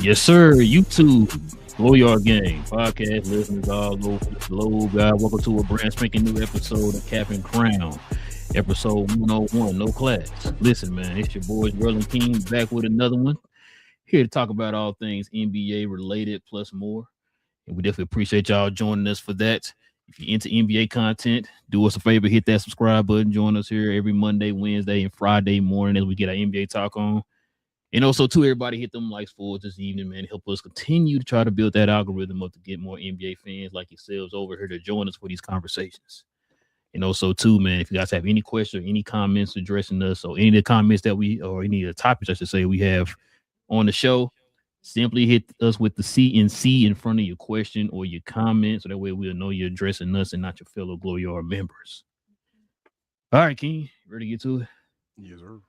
Yes, sir. YouTube, GloYard Gang, podcast listeners all over the globe. God, welcome to a brand spanking new episode of Cap and Crown, episode 101, no class. Listen, man, it's your boys Relle and King back with another one. Here to talk about all things NBA related plus more. And we definitely appreciate y'all joining us for that. If you're into NBA content, do us a favor, hit that subscribe button. Join us here every Monday, Wednesday, and Friday morning as we get our NBA talk on. And also, too, everybody hit them likes for us this evening, man. Help us continue to try to build that algorithm up to get more NBA fans like yourselves over here to join us for these conversations. And also, too, man, if you guys have any questions or any comments addressing us or any of the comments that or any of the topics, I should say, we have on the show, simply hit us with the CNC in front of your question or your comment so that way we'll know you're addressing us and not your fellow GloYard members. All right, King, ready to get to it? Yes, sir.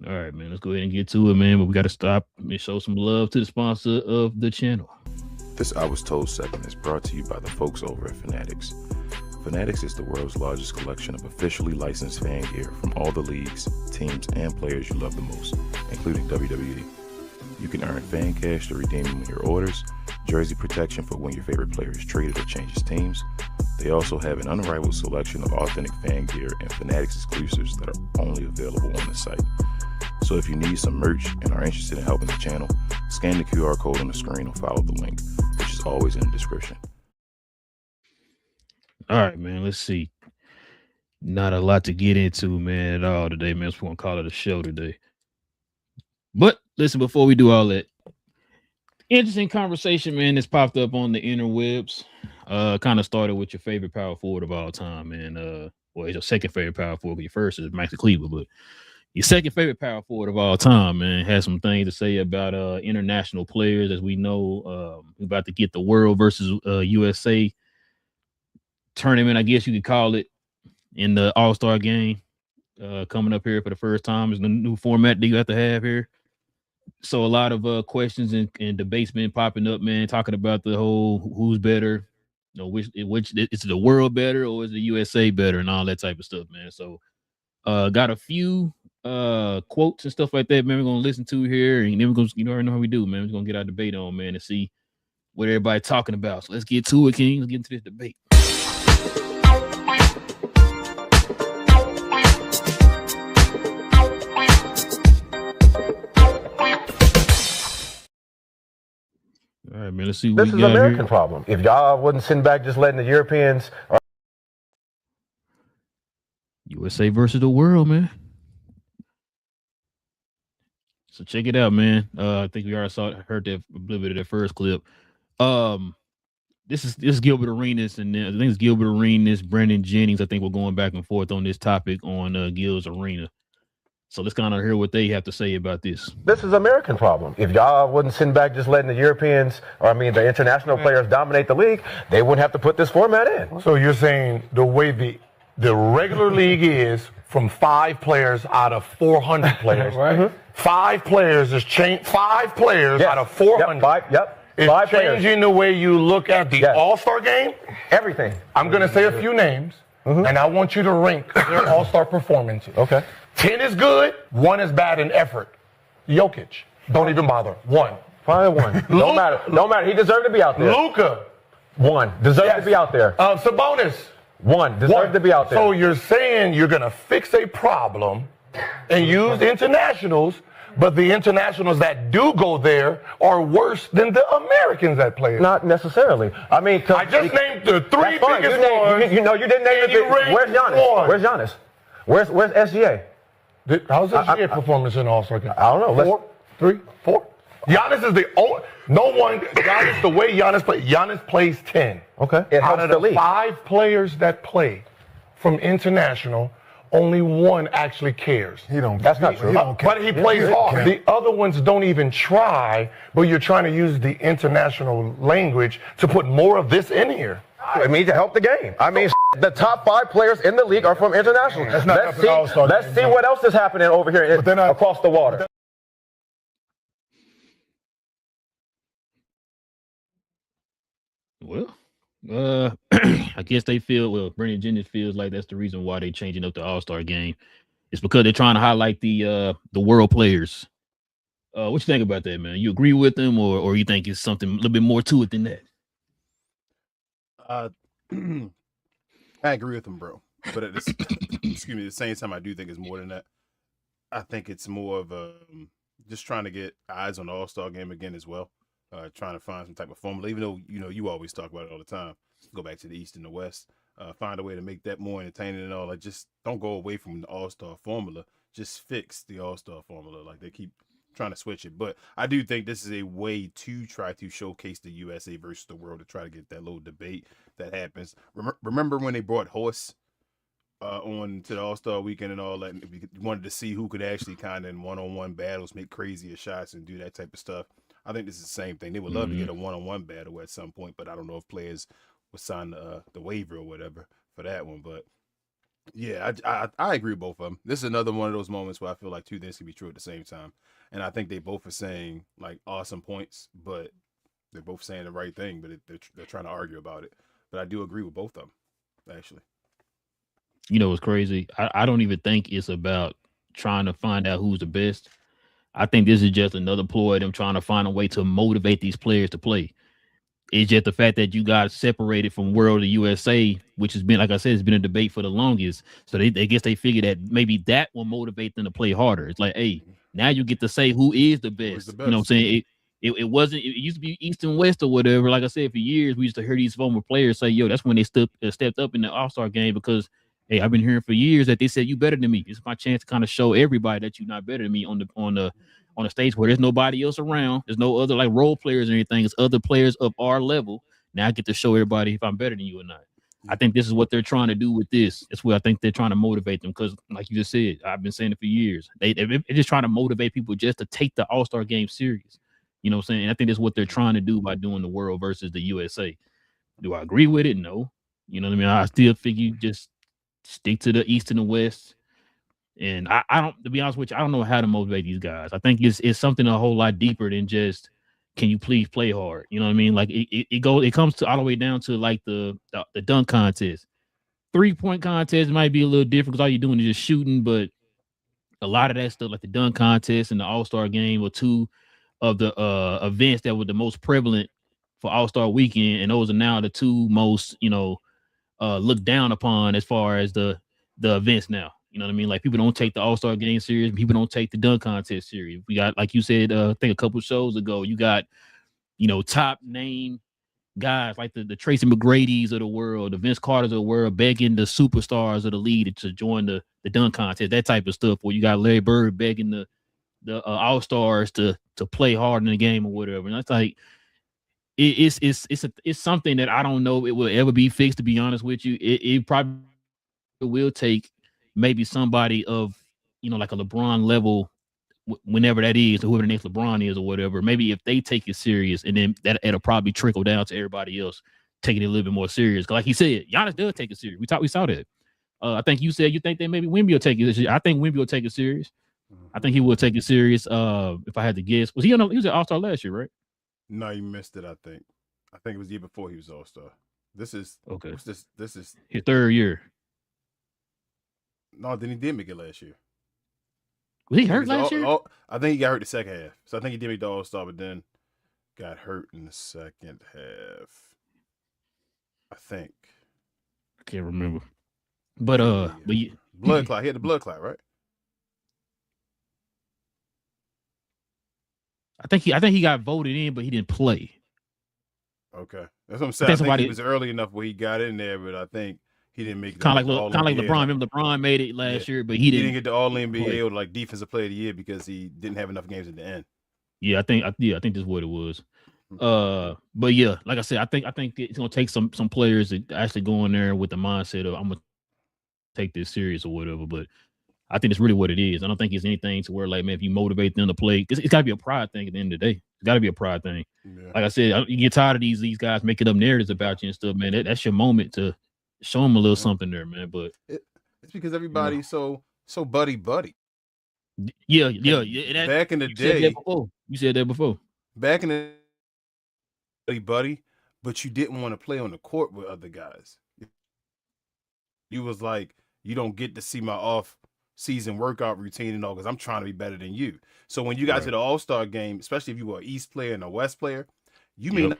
All right, man, let's go ahead and get to it, man. But we got to stop and show some love to the sponsor of the channel. This I Was Told segment is brought to you by the folks over at Fanatics. Fanatics is the world's largest collection of officially licensed fan gear from all the leagues, teams, and players you love the most, including WWE. You can earn fan cash to redeem them in your orders, jersey protection for when your favorite player is traded or changes teams. They also have an unrivaled selection of authentic fan gear and Fanatics exclusives that are only available on the site. So if you need some merch and are interested in helping the channel, scan the QR code on the screen or follow the link, which is always in the description. All right, man, let's see. Not a lot to get into, man, at all today, man. So we're going to call it a show today. But listen, before we do all that, interesting conversation, man, that's popped up on the interwebs. Kind of started with your favorite power forward of all time, man. Well, your second favorite power forward. Your first is Maxi Kleber, but your second favorite power forward of all time, man, has some things to say about international players. As we know, we're about to get the World versus USA tournament, I guess you could call it, in the All-Star game coming up here for the first time. Is the new format that you have to have here. So a lot of questions and debates been popping up, man, talking about the whole who's better, you know, which is the world better or is the USA better and all that type of stuff, man. So got a few quotes and stuff like that, man, we're gonna listen to here, and then we're gonna, you know, already know how we do, man. We're gonna get our debate on, man, and see what everybody's talking about. So let's get to it, King. Let's get into this debate. All right, man, let's see what this is an American problem. If y'all wasn't sitting back just letting the Europeans... USA versus the world, man. So check it out, man. I think we already heard that a little bit of that first clip. This is Gilbert Arenas, and I think it's Gilbert Arenas, Brandon Jennings. I think we're going back and forth on this topic on Gil's Arena. So let's kind of hear what they have to say about this. This is an American problem. If y'all wasn't sitting back just letting the Europeans, the international players dominate the league, they wouldn't have to put this format in. So you're saying the way the regular league is from 5 players out of 400 players, right? Mm-hmm. 5 players is changed. 5 players out of 400. It's 5 changing players. The way you look at the All-Star game. Everything. I'm going to say a few names, and I want you to rank their All-Star performances. Okay. 10 is good, 1 is bad in effort. Jokic, don't even bother. 1. Probably 1. Don't matter. He deserved to be out there. Luka. 1. Deserved to be out there. Sabonis. 1. Deserved to be out there. So you're saying you're going to fix a problem and use internationals, But the internationals that do go there are worse than the Americans that play it. Not necessarily. I mean, I just named the three biggest ones. You didn't name the Where's Giannis? Where's Giannis? Where's SGA? How's SGA performance in the All-Star game? I don't know. 4, 3, 4. Giannis is the only. No one. Giannis, the way Giannis plays 10. Okay. It Out helps of the the league. 5 players that play from international, only one actually cares. That's not true. But he plays hard. The other ones don't even try, but you're trying to use the international language to put more of this in here. I mean, to help the game. I mean, the top 5 players in the league are from international. Let's see what else is happening over here across the water. Well, I guess they feel, Brendan Jennings feels like that's the reason why they're changing up the All-Star game. It's because they're trying to highlight the world players. What you think about that, man? You agree with them, or you think it's something a little bit more to it than that? I agree with them, bro. But at the same time, I do think it's more than that. I think it's more of just trying to get eyes on the All-Star game again as well. Trying to find some type of formula, even though you always talk about it all the time. Go back to the East and the West. Find a way to make that more entertaining and all. Like, just don't go away from the All-Star formula. Just fix the All-Star formula. Like, they keep trying to switch it. But I do think this is a way to try to showcase the USA versus the world, to try to get that little debate that happens. Remember when they brought Horse on to the All-Star weekend and all that, and we wanted to see who could actually kind of in one-on-one battles make crazier shots and do that type of stuff. I think this is the same thing. They would love to get a one-on-one battle at some point, but I don't know if players would sign the waiver or whatever for that one. But yeah, I agree with both of them. This is another one of those moments where I feel like two things can be true at the same time. And I think they both are saying like awesome points, but they're both saying the right thing, but they're trying to argue about it. But I do agree with both of them, actually. You know what's crazy? I don't even think it's about trying to find out who's the best. I think this is just another ploy of them trying to find a way to motivate these players to play. It's just the fact that you got separated from World of USA, which has been, like I said, it's been a debate for the longest. So they guess they figure that maybe that will motivate them to play harder. It's like, hey, now you get to say who is the best. You know what I'm saying? It wasn't. It used to be East and West or whatever. Like I said, for years we used to hear these former players say, "Yo, that's when they stepped up in the All-Star game because." Hey, I've been hearing for years that they said you better than me. It's my chance to kind of show everybody that you're not better than me on the stage where there's nobody else around. There's no other like role players or anything. It's other players of our level. Now I get to show everybody if I'm better than you or not. I think this is what they're trying to do with this. It's what I think they're trying to motivate them because, like you just said, I've been saying it for years. They're just trying to motivate people just to take the All-Star game serious. You know what I'm saying? And I think that's what they're trying to do by doing the world versus the USA. Do I agree with it? No. You know what I mean? I still think you just stick to the East and the West. And I don't, to be honest with you, I don't know how to motivate these guys. I think it's something a whole lot deeper than just, can you please play hard? You know what I mean? Like it comes to all the way down to like the dunk contest. 3-point contest might be a little different because all you're doing is just shooting, but a lot of that stuff, like the dunk contest and the All-Star game, were two of the events that were the most prevalent for All-Star weekend, and those are now the two most, looked down upon as far as the events now. You know what I mean? Like, people don't take the All-Star game serious. People don't take the dunk contest serious. We got, like you said, I think a couple shows ago, you got, top name guys like the Tracy McGrady's of the world, the Vince Carter's of the world, begging the superstars of the league to join the dunk contest, that type of stuff. Where you got Larry Bird begging the All-Stars to play hard in the game or whatever. And that's like, it's something that I don't know it will ever be fixed, to be honest with you. It probably will take maybe somebody of, like a LeBron level, whenever that is, or whoever the next LeBron is or whatever, maybe if they take it serious, and then it'll probably trickle down to everybody else taking it a little bit more serious. Like he said, Giannis does take it serious. We saw that. I think you said you think that maybe Wemby will take it serious. I think Wemby will take it serious. I think he will take it serious. If I had to guess, he was an All-Star last year, right? No, you missed it. I think it was the year before he was All-Star. This is okay. This is his third year. No, then he did make it last year. Was he hurt last year? I think he got hurt the second half. So I think he did make the All-Star, but then got hurt in the second half. I think. I can't remember. But blood clot. He had the blood clot, right? I think he got voted in, but he didn't play. Okay, that's what I'm saying. I think he was early enough where he got in there, but I think he didn't make kind of like LeBron. Remember LeBron made it last year, but he didn't get the All NBA or like Defensive Player of the Year because he didn't have enough games at the end. Yeah, I think this is what it was. But yeah, like I said, I think it's gonna take some players that actually go in there with the mindset of I'm gonna take this serious or whatever. But I think it's really what it is. I don't think it's anything to where like, man, if you motivate them to play, because it's got to be a pride thing at the end of the day. It's got to be a pride thing. Yeah. Like I said, you get tired of these guys making up narratives about you and stuff, man. That's your moment to show them a little something there, man. But it's because everybody's so buddy. Yeah. Back in the day, you said that before. Back in the buddy, but you didn't want to play on the court with other guys. You was like, you don't get to see my off-season workout routine and all because I'm trying to be better than you. So when you guys hit the All-Star game, especially if you were an East player and a West player, you mean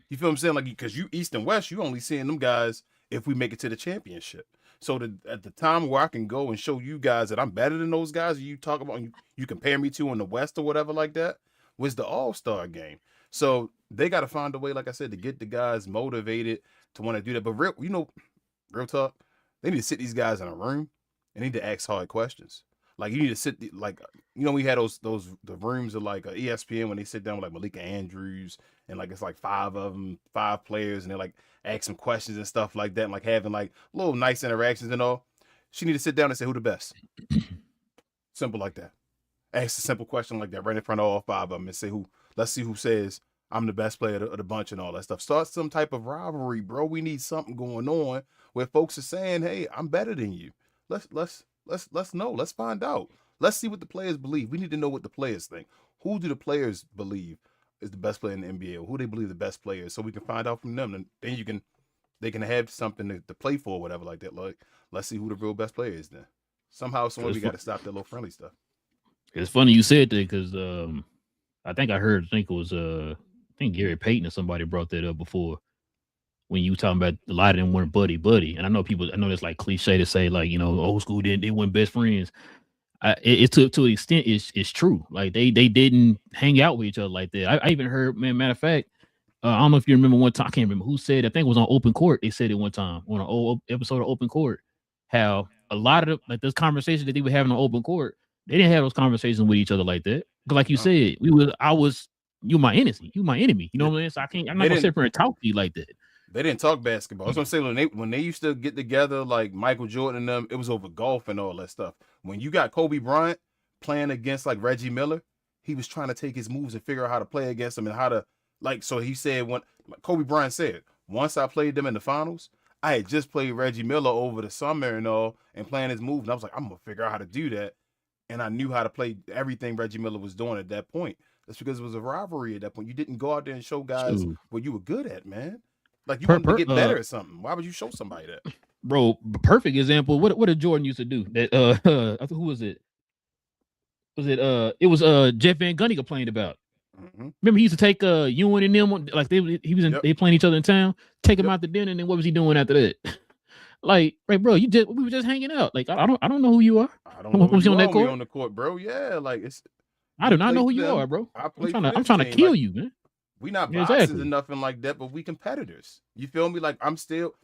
you feel what I'm saying? Like, because you East and West, you only seeing them guys if we make it to the championship. So at the time where I can go and show you guys that I'm better than those guys you talk about, you compare me to in the West or whatever like that, was the All-Star game. So they got to find a way, like I said, to get the guys motivated to want to do that. But real talk, they need to sit these guys in a room and need to ask hard questions. Like you need to sit, like, we had the rooms of like ESPN when they sit down with like Malika Andrews and like it's like 5 of them, 5 players, and they're like asking questions and stuff like that, and like having like little nice interactions and all. She need to sit down and say who the best. Simple like that. Ask a simple question like that right in front of all 5 of them and say let's see who says I'm the best player of the bunch and all that stuff. Start some type of rivalry, bro. We need something going on where folks are saying, hey, I'm better than you. Let's know. Let's find out. Let's see what the players believe. We need to know what the players think. Who do the players believe is the best player in the NBA, or who they believe the best player is, so we can find out from them. And then they can have something to play for or whatever like that. Like, let's see who the real best player is then. Somehow, we got to stop that little friendly stuff. It's funny you said that because I think it was Gary Payton or somebody brought that up before when you were talking about a lot of them weren't buddy. And I know it's like cliche to say like, old school they weren't best friends. It to an extent it's true. Like they didn't hang out with each other like that. I even heard, man, matter of fact, I don't know if you remember one time, I can't remember who said, I think it was on Open Court. They said it one time on an old episode of Open Court, how a lot of those conversations that they were having on Open Court, they didn't have those conversations with each other like that. Because like you said, you my enemy. You my enemy. You know what I'm saying? So I'm not gonna sit here and talk to you like that. They didn't talk basketball. That's what I'm saying. When they used to get together, like Michael Jordan and them, it was over golf and all that stuff. When you got Kobe Bryant playing against like Reggie Miller, he was trying to take his moves and figure out how to play against him and how to so he said like Kobe Bryant said, once I played them in the finals, I had just played Reggie Miller over the summer and all and playing his moves. And I was like, I'm gonna figure out how to do that. And I knew how to play everything Reggie Miller was doing at that point. That's because it was a rivalry at that point. You didn't go out there and show guys what you were good at, man. Like you wanted to get better at something. Why would you show somebody that? Bro, perfect example. What did Jordan used to do? That who was it? It was Jeff Van Gundy complained about. Mm-hmm. Remember he used to take Ewan and them like they playing each other in town, take him out to dinner, and then what was he doing after that? Like, bro, we were just hanging out. Like I don't know who you are. I don't know who you are on the court, bro. Yeah, like I do not know who you are, bro. I'm trying to kill you, man. We not boxers or nothing like that, but we competitors. You feel me? Like I'm still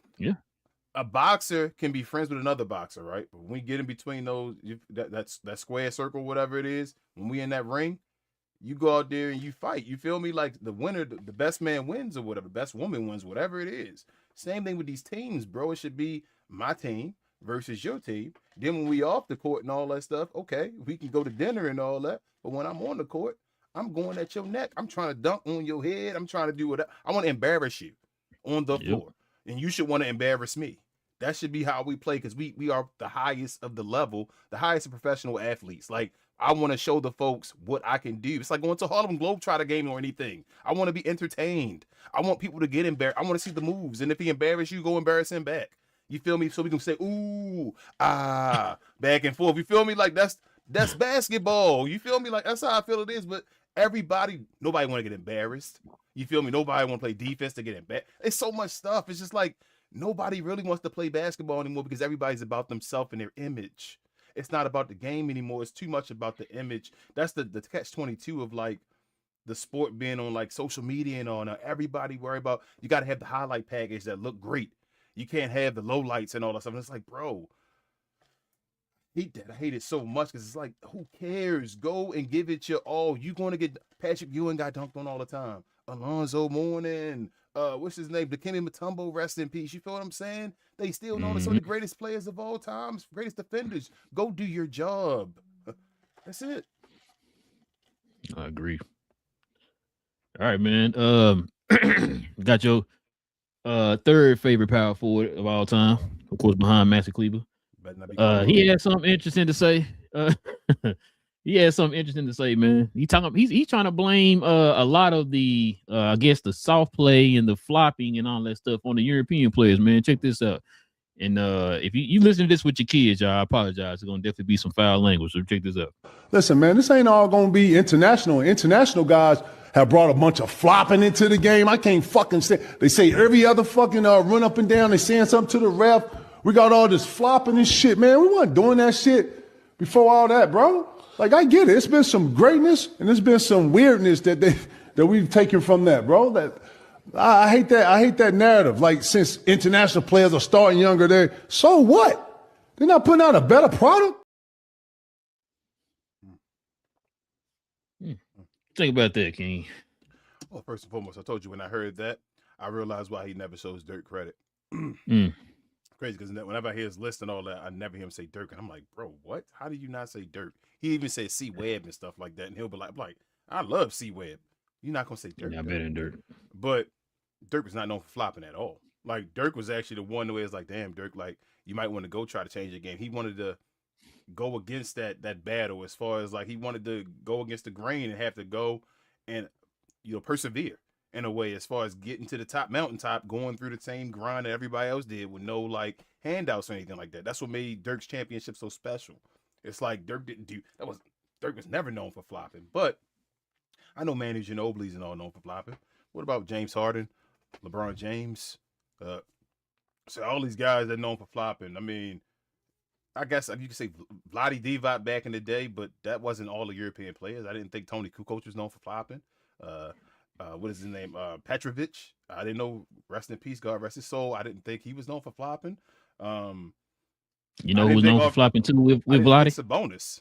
a boxer can be friends with another boxer, right? But when we get in between those, that square circle, whatever it is, when we in that ring, you go out there and you fight. You feel me? Like the winner, the best man wins or whatever, best woman wins, whatever it is. Same thing with these teams, bro. It should be my team versus your team. Then when we off the court and all that stuff, okay, we can go to dinner and all that. But when I'm on the court, I'm going at your neck. I'm trying to dunk on your head. I'm trying to do whatever. I want to embarrass you on the floor. And you should want to embarrass me. That should be how we play because we are the highest of the level, the highest of professional athletes. Like, I want to show the folks what I can do. It's like going to Harlem Globetrotter game or anything. I want to be entertained. I want people to get embarrassed. I want to see the moves. And if he embarrass you, go embarrass him back. You feel me? So we can say, ooh, back and forth. You feel me? Like, that's basketball. You feel me? Like, that's how I feel it is. But nobody want to get embarrassed. You feel me? Nobody want to play defense to get embarrassed. It's so much stuff. It's just like nobody really wants to play basketball anymore because everybody's about themselves and their image. it's not about the game anymore. It's too much about the image. That's the catch-22 of like the sport being on like social media and on everybody worry about. You got to have the highlight package that look great. You can't have the low lights and all that stuff. And it's like, bro, I hate it so much because it's like, who cares? Go and give it your all. You going to get Patrick Ewing got dunked on all the time. Alonzo Mourning, what's his name? Dikembe Mutombo, rest in peace. You feel what I'm saying? They still know some of the greatest players of all time, greatest defenders. Go do your job. That's it. I agree. All right, man. Got your third favorite power forward of all time, of course, behind Maxi Kleber. He had something interesting to say. He had something interesting to say, man. He's trying to blame a lot of the I guess the soft play and the flopping and all that stuff on the European players, man. Check this out. And if you listen to this with your kids, y'all, I apologize. There's gonna definitely be some foul language. So check this out. Listen, man, this ain't all gonna be international. International guys have brought a bunch of flopping into the game. I can't fucking say. They say every other fucking run up and down. They saying something to the ref. We got all this flopping and shit, man. We weren't doing that shit before all that, bro. Like, I get it. It's been some greatness and there's been some weirdness that we've taken from that, bro. That I hate that. I hate that narrative. Like, since international players are starting younger, so what? They're not putting out a better product. Think about that, King. Well, first and foremost, I told you when I heard that, I realized why he never shows Dirk credit. Crazy, because whenever I hear his list and all that, I never hear him say Dirk, and I'm like, bro, what? How do you not say Dirk? He even says C Webb and stuff like that, and he'll be like, I love C Webb. You're not gonna say Dirk. Yeah, better than Dirk. But Dirk was not known for flopping at all. Like, Dirk was actually the one who was like, damn, Dirk, like, you might want to go try to change your game. He wanted to go against that battle, as far as like he wanted to go against the grain and have to go and persevere in a way, as far as getting to the top mountaintop, going through the same grind that everybody else did with no like handouts or anything like that. That's what made Dirk's championship so special. It's like Dirk was never known for flopping. But I know Manu Ginobili's and all known for flopping. What about James Harden, LeBron James? So all these guys that are known for flopping. I mean, I guess you could say Vlade Divac back in the day, but that wasn't all the European players. I didn't think Tony Kukoc was known for flopping. What is his name? Petrovic. I didn't know. Rest in peace, God rest his soul. I didn't think he was known for flopping. You know who was known for flopping too with Vlade? Sabonis.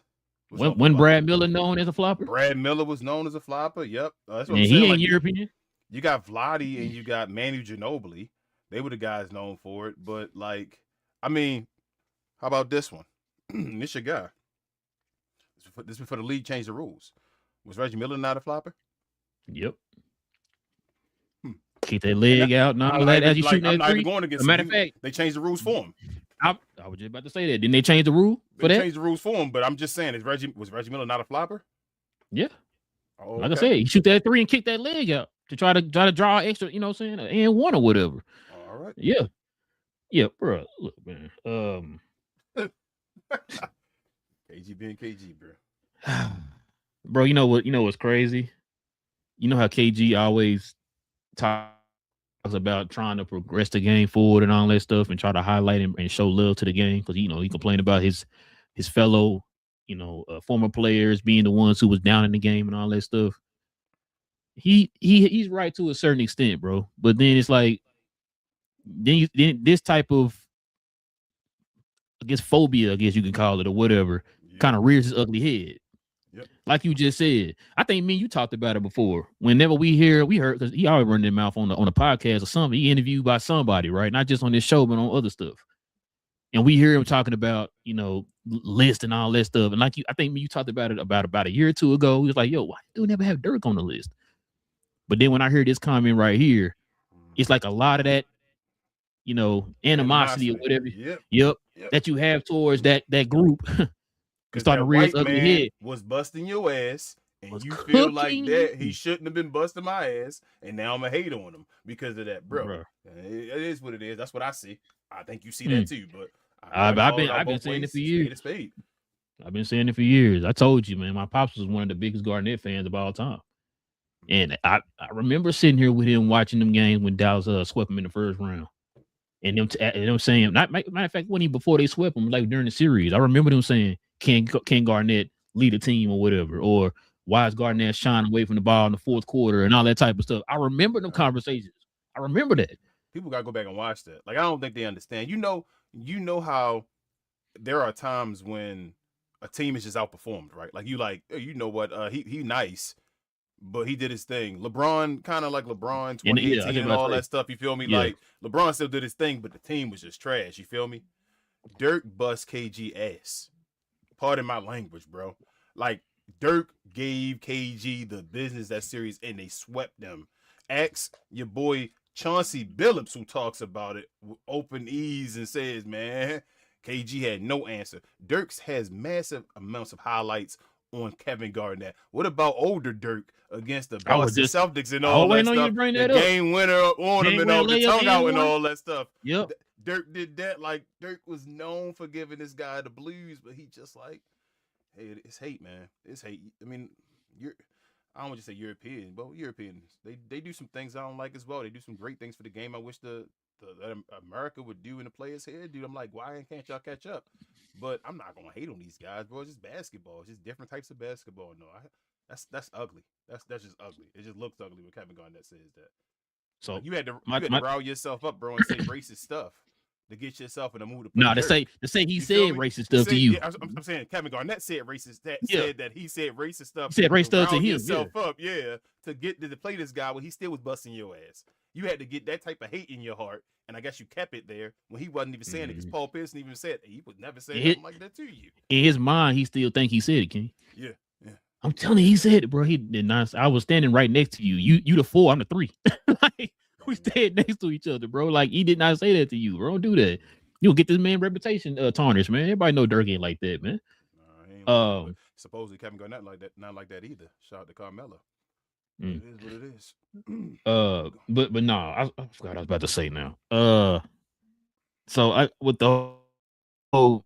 When Brad Miller known as a flopper? Brad Miller was known as a flopper. Yep. That's what and I'm saying. He ain't European. You got Vlade and you got Manu Ginobili. They were the guys known for it. But like, I mean, how about this one? This your guy. This before the league changed the rules. Was Reggie Miller not a flopper? Yep. Keep that leg out and all that as you shooting that three. As a matter of fact, they changed the rules for him. I was just about to say that. Didn't they change the rule for that? They changed the rules for him, but I'm just saying, was Reggie Miller not a flopper? Yeah. Oh, like I said, he shoot that three and kick that leg out to try to draw extra, you know what I'm saying, and one or whatever. All right. Yeah. Yeah, bro. Look, man. KG being KG, bro. Bro, you know what's crazy? You know how KG always talks about trying to progress the game forward and all that stuff and try to highlight and show love to the game, because he complained about his fellow former players being the ones who was down in the game and all that stuff. He's right to a certain extent, bro. But then it's like then this type of, I guess, phobia, I guess you can call it, or whatever, kind of rears its ugly head. Yep. Like you just said, I think me and you talked about it before. Whenever we heard, because he always running his mouth on the podcast or something. He interviewed by somebody, right? Not just on this show, but on other stuff. And we hear him talking about, list and all that stuff. And like I think me, you talked about it about a year or two ago. He was like, yo, why do we never have Dirk on the list? But then when I heard this comment right here, it's like a lot of that, animosity or whatever. Yep. That you have towards that group. Starting to rear ugly head. Was busting your ass, and you feel like that he shouldn't have been busting my ass, and now I'm gonna hate on him because of that, bro. It is what it is. That's what I see. I think you see that too, but I've been saying it for years. I've been saying it for years. I told you, man. My pops was one of the biggest Garnett fans of all time, and I remember sitting here with him watching them games when Dallas swept him in the first round. And them saying, matter of fact, when before they swept them, like during the series, I remember them saying, "Can Garnett lead a team or whatever?" Or why is Garnett shying away from the ball in the fourth quarter and all that type of stuff. I remember them conversations. I remember that. People gotta go back and watch that. Like I don't think they understand. You know how there are times when a team is just outperformed, right? Like you know what? He nice. But he did his thing. LeBron, kind of like LeBron 2018 and all that stuff. You feel me? Yeah. Like LeBron still did his thing, but the team was just trash. You feel me? Dirk bust KG ass. Pardon my language, bro. Like Dirk gave KG the business that series, and they swept them. Ask your boy Chauncey Billups, who talks about it with open ease and says, "Man, KG had no answer." Dirk has massive amounts of highlights on Kevin Garnett. What about older Dirk against the Boston Celtics and all that stuff? The game winner on him and all the tongue out and all that stuff. Yep. Dirk did that. Like Dirk was known for giving this guy the blues, but he just like, hey, it's hate, man. It's hate. I mean, I don't want to say European, but Europeans, they do some things I don't like as well. They do some great things for the game. I wish that America would do in the players here, dude. I'm like, why can't y'all catch up? But I'm not gonna hate on these guys, bro. It's just basketball. It's just different types of basketball. No, that's ugly. That's just ugly. It just looks ugly when Kevin Garnett says that. So like, you had to rile yourself up, bro, and say racist stuff to get yourself in the mood to play. No, to say he said racist stuff to you. Yeah, I'm saying Kevin Garnett said racist. Said that he said racist stuff. He said racist stuff to him. Yourself up, to get to play this guy when he still was busting your ass. You had to get that type of hate in your heart, and I guess you kept it there when he wasn't even saying it. Because Paul Pierce even said he would never say something like that to you. In his mind, he still think he said it, King. Yeah. I'm telling you, he said it, bro. He did not. I was standing right next to you. You the 4, I'm the 3. Like we stayed next to each other, bro. Like he did not say that to you, bro. Don't do that. You'll get this man reputation tarnished, man. Everybody know Dirk ain't like that, man. Supposedly Kevin Garnett not like that either. Shout out to Carmelo. It is what it is. But no, I forgot what I was about to say now. So I with the whole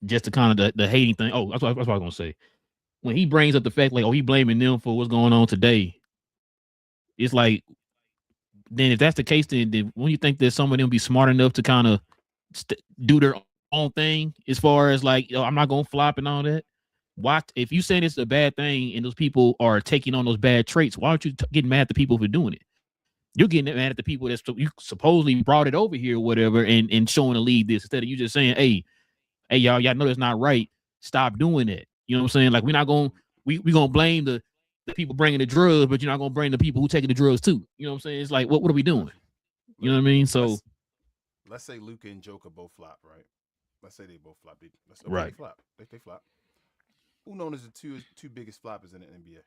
just the kind of the hating thing. Oh, that's what I was gonna say. When he brings up the fact like, he blaming them for what's going on today, it's like, then if that's the case, then when you think that some of them be smart enough to kind of do their own thing, as far as like, I'm not gonna flop and all that. Why, if you saying it's a bad thing and those people are taking on those bad traits, why aren't you getting mad at the people for doing it? You're getting mad at the people that you supposedly brought it over here or whatever and showing the league this, instead of you just saying, hey, y'all know that's not right. Stop doing it. You know what I'm saying? Like, we're not going to, we going to blame the people bringing the drugs, but you're not going to blame the people who taking the drugs too. You know what I'm saying? It's like, what are we doing? You know what I mean? So let's say Luka and Joker both flop, right? Let's say they both flop. Right. They flop. They flop. Who known as the two biggest floppers in the NBA?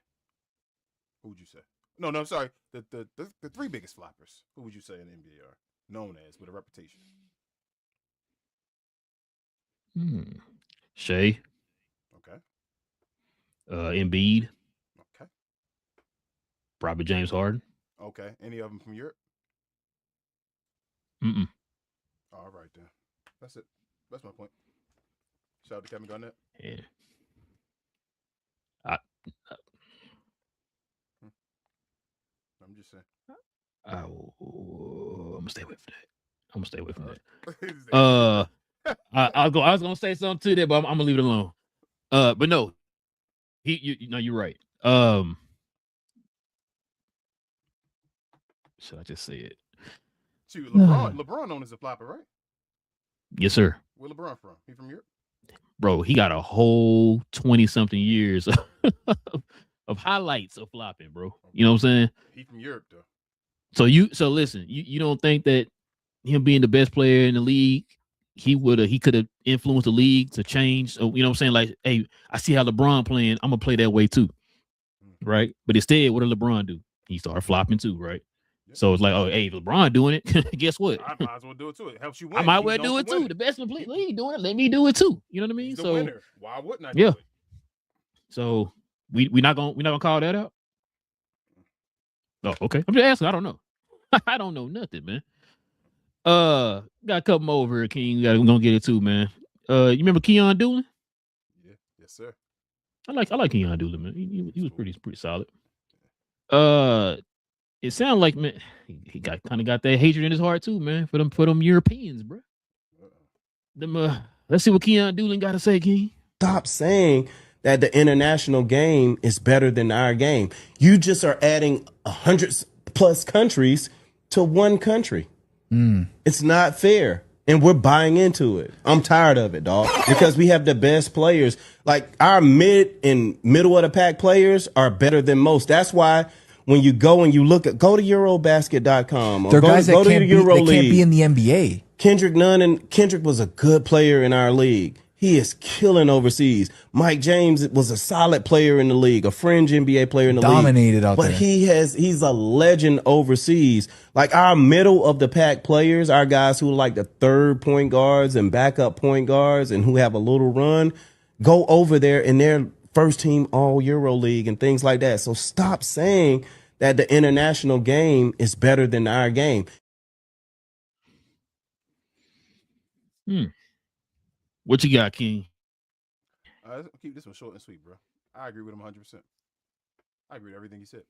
Who would you say? No, I'm sorry. The 3 biggest floppers. Who would you say in the NBA are known as with a reputation? Shea. Okay. Embiid. Okay. Probably James Harden. Okay. Any of them from Europe? All right then. That's it. That's my point. Shout out to Kevin Garnett. Yeah. I'm just saying. I'm gonna stay away from that. I was gonna say something to that, but I'm gonna leave it alone. But no, you're right. Should I just say it? Shoot, LeBron known as a flopper, right? Yes, sir. Where LeBron from? He from Europe? Bro, he got a whole 20-something years of highlights of flopping, bro. You know what I'm saying? He from Europe though. So listen, you don't think that him being the best player in the league, he could have influenced the league to change? So, you know what I'm saying? Like, hey, I see how LeBron playing, I'm gonna play that way too. Right? But instead, what did LeBron do? He started flopping too, right? Yep. So it's like, oh, hey, LeBron doing it. Guess what? I might as well do it too. It helps you win. I might well do it too. The best in the league doing it. Let me do it too. You know what I mean? He's the so winner. Why wouldn't I do it? So we're not gonna call that out. Oh, okay. I'm just asking. I don't know. I don't know nothing, man. Got a couple more over here, King. We're gonna get it too, man. You remember Keon Doolin? Yeah, yes, sir. I like Keon Doolin, man. He was pretty solid. it sounds like, man, he got kind of got that hatred in his heart too, man, for them Europeans, bro. Let's see what Keon Doolin got to say, King. Stop saying that the international game is better than our game. You just are adding 100+ countries to one country. It's not fair. And we're buying into it. I'm tired of it, dog. Because we have the best players. Like, our mid and middle of the pack players are better than most. That's why when you go and you look at, go to Eurobasket.com or They're guys that go to can't the Euro they can't League. be in the NBA. Kendrick Nunn, and Kendrick was a good player in our league. He is killing overseas. Mike James was a solid player in the league, a fringe NBA player in the league. Dominated out there. But he's a legend overseas. Like, our middle of the pack players, our guys who are like the third point guards and backup point guards and who have a little run, go over there in their first team all Euro League and things like that. So stop saying that the international game is better than our game. What you got, King? I'll keep this one short and sweet, bro. I agree with him 100%. I agree with everything he said.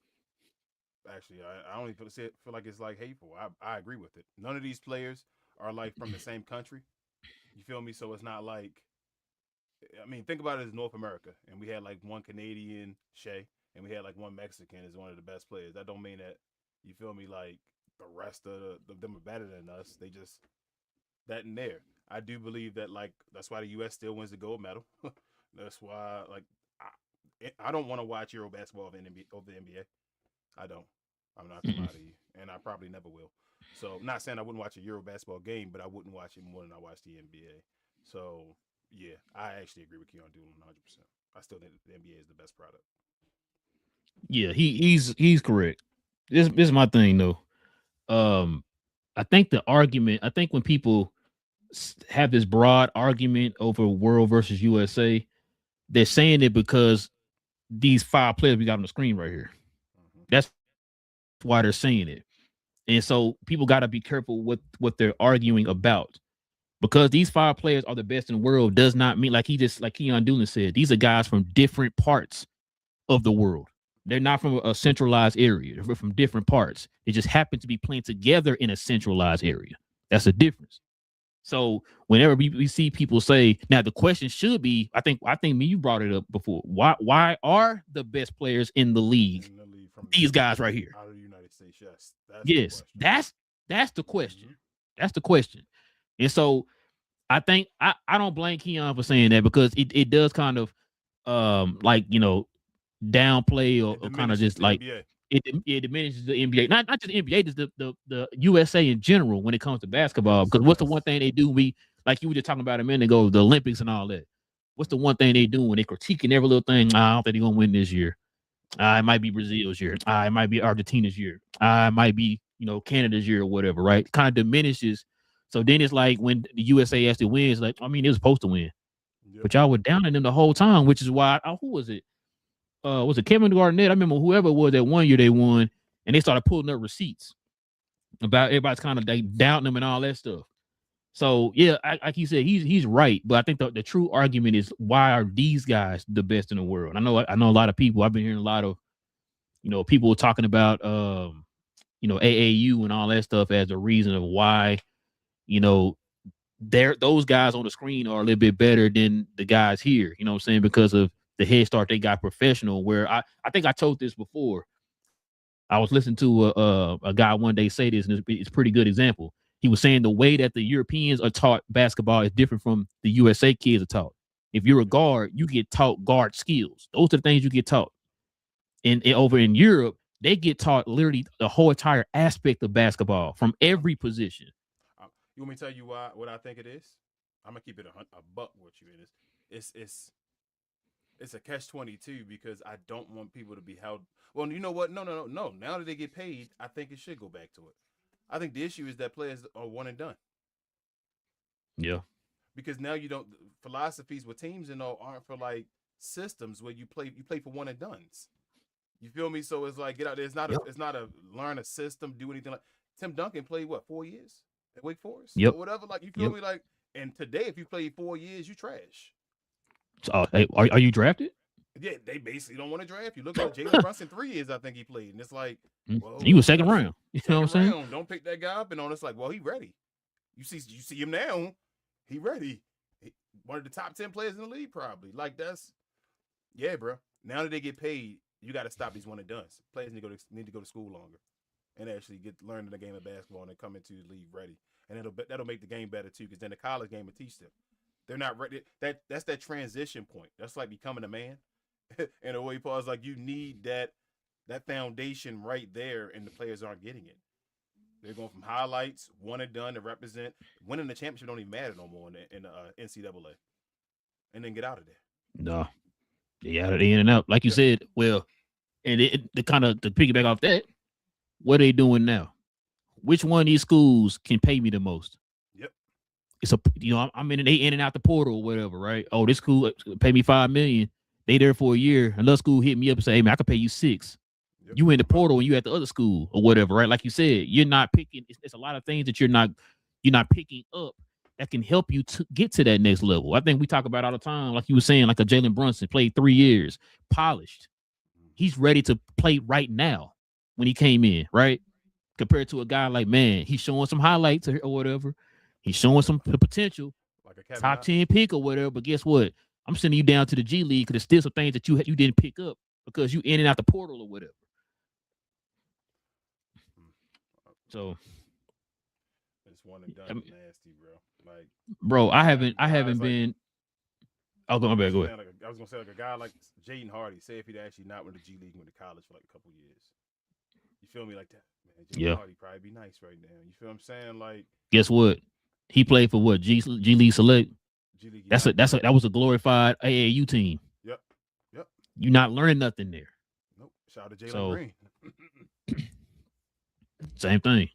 Actually, I only feel like it's like hateful. I agree with it. None of these players are like from the same country. You feel me? So it's not like, I mean, think about it as North America, and we had like one Canadian, Shea, and we had like one Mexican as one of the best players. That don't mean that, you feel me, like the rest of them are better than us. They just that and there. I do believe that, like, that's why the U.S. still wins the gold medal. That's why, like, I don't want to watch Euro basketball over the NBA. I don't. I'm not gonna lie to you, and I probably never will. So, I'm not saying I wouldn't watch a Euro basketball game, but I wouldn't watch it more than I watch the NBA. So, yeah, I actually agree with Keon Doolin 100%. I still think the NBA is the best product. Yeah, he's correct. This is my thing though. I think when people have this broad argument over world versus USA, they're saying it because these 5 players we got on the screen right here. That's why they're saying it. And so people got to be careful what they're arguing about, because these 5 players are the best in the world does not mean, like Keon Doolin said, these are guys from different parts of the world. They're not from a centralized area. They're from different parts. They just happen to be playing together in a centralized area. That's a difference. So whenever we see people say, now the question should be, I think you brought it up before. Why are the best players in the league from these guys right here? Out of the United States, yes. That's the question. Mm-hmm. That's the question. And so I think I don't blame Keon for saying that, because it does kind of like, you know, downplay or kind of just like it diminishes the NBA, not just the NBA, just the USA in general when it comes to basketball. Because what's the one thing they do? We, like you were just talking about a minute ago, the Olympics and all that. What's the one thing they do when they critiquing every little thing? I don't think they're gonna win this year. It might be Brazil's year. It might be Argentina's year. It might be, you know, Canada's year or whatever, right? Kind of diminishes. So then it's like when the USA actually wins, like, I mean, it was supposed to win. Yep. But y'all were down on them the whole time, which is why, who was it? Was it Kevin Garnett? I remember whoever it was that one year they won, and they started pulling up receipts about everybody's kind of like doubting them and all that stuff. So yeah, like he said, he's right, but I think the true argument is, why are these guys the best in the world? I know a lot of people. I've been hearing a lot of, you know, people talking about you know, AAU and all that stuff as a reason of why, you know, those guys on the screen are a little bit better than the guys here. You know what I'm saying? Because of the head start they got professional. Where I think I told this before. I was listening to a guy one day say this, and it's a pretty good example. He was saying the way that the Europeans are taught basketball is different from the USA kids are taught. If you're a guard, you get taught guard skills. Those are the things you get taught. And over in Europe, they get taught literally the whole entire aspect of basketball from every position. You want me to tell you what I think it is? I'm gonna keep it a buck with you. It's a catch-22, because I don't want people to be held. Well, you know what? No. Now that they get paid, I think it should go back to it. I think the issue is that players are one and done. Yeah. Because now you don't, philosophies with teams and all aren't for like systems where you play for one and dones. You feel me? So it's like, get out there. It's not a learn a system, do anything like. Tim Duncan played 4 years at Wake Forest? Yep. Or whatever. Like, you feel me? Like, and today if you play 4 years, you trash. Hey, are you drafted? Yeah, they basically don't want to draft you. Look at Jalen Brunson 3 years I think he played, and it's like, well, he was second round. You know what I'm saying? Don't pick that guy up, and on it's like, well, he ready. You see him now, he ready. One of the top 10 players in the league, probably. Like that's, yeah, bro. Now that they get paid, you got to stop these one and dones. Players need to go to school longer, and actually get learning the game of basketball and come into the league ready. And that'll make the game better too, because then the college game will teach them. They're not ready. That's that transition point. That's like becoming a man. In a way, Paul's like, you need that foundation right there, and the players aren't getting it. They're going from highlights, one and done to represent. Winning the championship don't even matter no more in the NCAA. And then get out of there. No. Yeah, they in and out. Like you said, well, and the kind of to piggyback off that, what are they doing now? Which one of these schools can pay me the most? Yep. It's I'm in and out the portal or whatever, right? Oh, this school pay me $5 million. They there for a year. Another school hit me up and say, hey man, I can pay you $6 million. Yep. You in the portal and you at the other school or whatever, right? Like you said, you're not picking. It's a lot of things that you're not picking up that can help you to get to that next level. I think we talk about all the time, like you were saying, like a Jalen Brunson played 3 years, polished. He's ready to play right now when he came in, right? Compared to a guy like, man, he's showing some highlights or whatever. He's showing some potential, like a top 10 pick or whatever. But guess what? I'm sending you down to the G League because there's still some things that you didn't pick up because you in and out the portal or whatever. So it's one and done. Nasty, bro. Like, bro, I haven't been. I'll go back. Go ahead. I was gonna say like a guy like Jaden Hardy. Say if he'd actually not went to G League, went to college for like a couple years. You feel me like that? Man, Jaden Hardy probably be nice right now. You feel what I'm saying? Like, guess what? He played for what? G League Select. G League. That was a glorified AAU team. Yep. You're not learning nothing there. Nope. Shout out to Jalen Green. Same thing.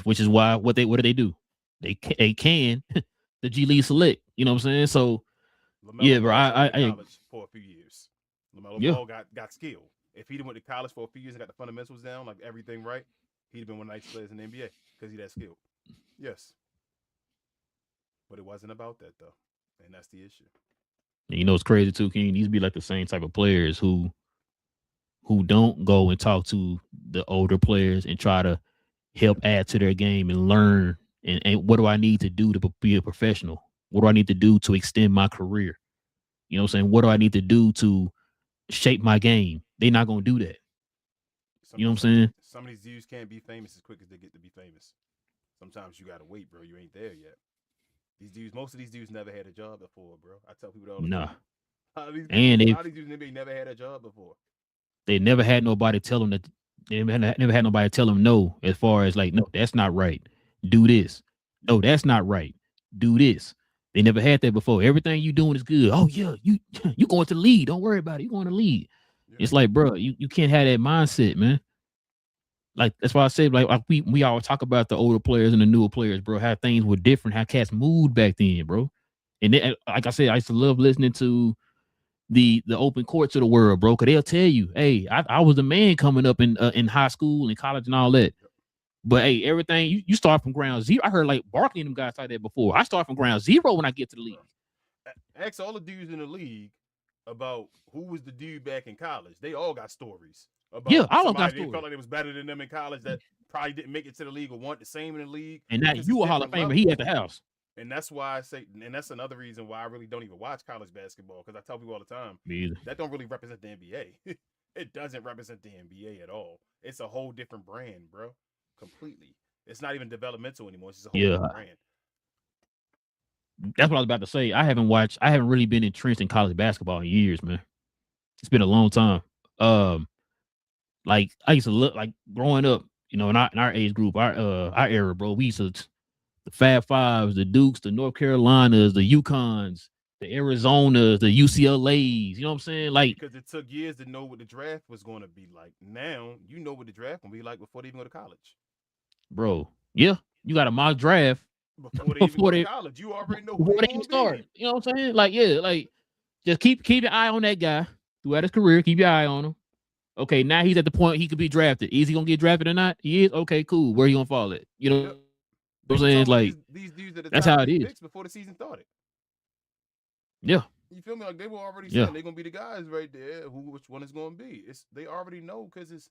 Which is why what do they do? They can the G League Select. You know what I'm saying? So LaMelo, yeah, bro. I college for a few years. LaMelo Ball got skill. If he'd went to college for a few years and got the fundamentals down, like everything right, he'd have been one of the nicest players in the NBA because he's that skilled. Yes. But it wasn't about that though. And that's the issue. And you know it's crazy too, King. These be like the same type of players who don't go and talk to the older players and try to help add to their game and learn and what do I need to do to be a professional? What do I need to do to extend my career? You know what I'm saying? What do I need to do to shape my game? They're not gonna do that. You know what I'm saying? Some of these dudes can't be famous as quick as they get to be famous. Sometimes you gotta wait, bro. You ain't there yet. Most of these dudes never had a job before, bro. I tell people all the time. A lot of these dudes never had a job before. They never had nobody tell them that. They never had nobody tell them no. As far as like, no, that's not right. Do this. No, that's not right. Do this. They never had that before. Everything you doing is good. Oh yeah, you going to lead. Don't worry about it. You going to lead. Yeah. It's like, bro, you can't have that mindset, man. Like that's why I say, like we always talk about the older players and the newer players, bro. How things were different, how cats moved back then, bro. And then, like I said, I used to love listening to the open courts of the world, bro. Cause they'll tell you, hey, I was the man coming up in high school and college and all that. But hey, everything you start from ground zero. I heard like Barkley and them guys like that before. I start from ground zero when I get to the league. Ask all the dudes in the league about who was the dude back in college. They all got stories. About all got stories. They felt like it was better than them in college that probably didn't make it to the league or want the same in the league. And now you a Hall of Famer. He at the house. And that's why I say, and that's another reason why I really don't even watch college basketball, because I tell people all the time, that don't really represent the NBA. It doesn't represent the NBA at all. It's a whole different brand, bro. Completely. It's not even developmental anymore. It's just a whole different brand. That's what I was about to say. I haven't really been entrenched in college basketball in years, man. It's been a long time. Like I used to look like growing up, you know, in our age group, our era, bro. We used to the Fab Fives, the Dukes, the North Carolinas, the UConns, the Arizonas, the UCLAs. You know what I'm saying? Like, because it took years to know what the draft was going to be like. Now you know what the draft will be like before they even go to college. Bro, yeah, you got a mock draft before they even go to college. You already know before they even start. You know what I'm saying? Like, yeah, like just keep your eye on that guy throughout his career. Keep your eye on him. Okay, now he's at the point he could be drafted. Is he gonna get drafted or not? He is. Okay, cool. Where you gonna fall at? You know. What I'm saying? Like these dudes that that's how it is. Before the season started. Yeah. You feel me? Like they were already saying they're gonna be the guys right there. Which one is gonna be? They already know because it's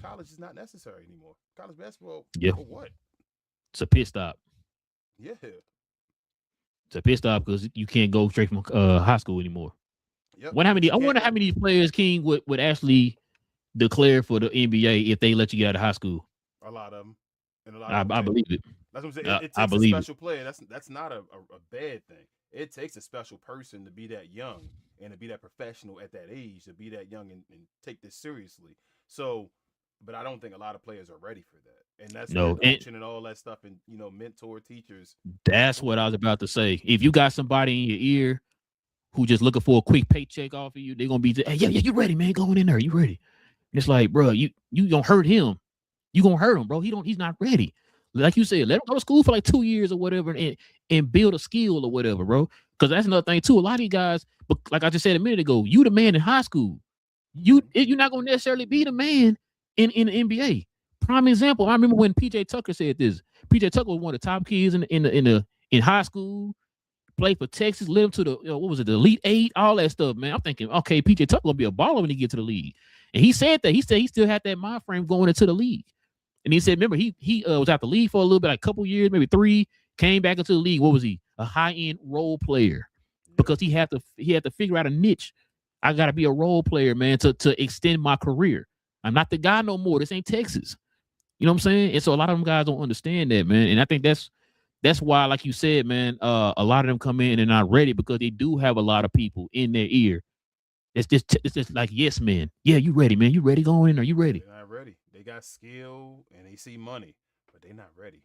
college is not necessary anymore. College basketball for what? It's a pit stop. Yeah. It's a pit stop because you can't go straight from high school anymore. Yep. I wonder how many players King would actually declare for the NBA if they let you get out of high school. A lot of them. And I believe it. That's what I'm saying. It takes a special player. That's not a bad thing. It takes a special person to be that young and to be that professional at that age, to be that young and take this seriously. So, but I don't think a lot of players are ready for that. And that's coaching and all that stuff and, mentor teachers. That's what I was about to say. If you got somebody in your ear who just looking for a quick paycheck off of you, they're going to be, hey, yeah, you ready, man? Going in there. You ready? And it's like, bro, you going to hurt him. You going to hurt him, bro. He's not ready. Like you said, let him go to school for like 2 years or whatever and build a skill or whatever, bro. Because that's another thing too. A lot of these guys, but like I just said a minute ago, you the man in high school. You're not going to necessarily be the man in the NBA. Prime example, I remember when PJ Tucker said this. PJ Tucker was one of the top kids in high school. Played for Texas, led him to the the Elite Eight, all that stuff, man. I'm thinking, okay, PJ Tucker gonna be a baller when he get to the league. And he said that. He said he still had that mind frame going into the league. And he said, remember, he was out the league for a little bit, like a couple years, maybe 3, came back into the league. What was he? A high-end role player. Because he had to figure out a niche. I gotta be a role player, man, to extend my career. I'm not the guy no more. This ain't Texas. You know what I'm saying? And so a lot of them guys don't understand that, man. And I think that's why, like you said, man, a lot of them come in and they're not ready because they do have a lot of people in their ear. It's just like, yes, man. Yeah, you ready, man. You ready? Go in. Are you ready? They're not ready. They got skill and they see money, but they're not ready.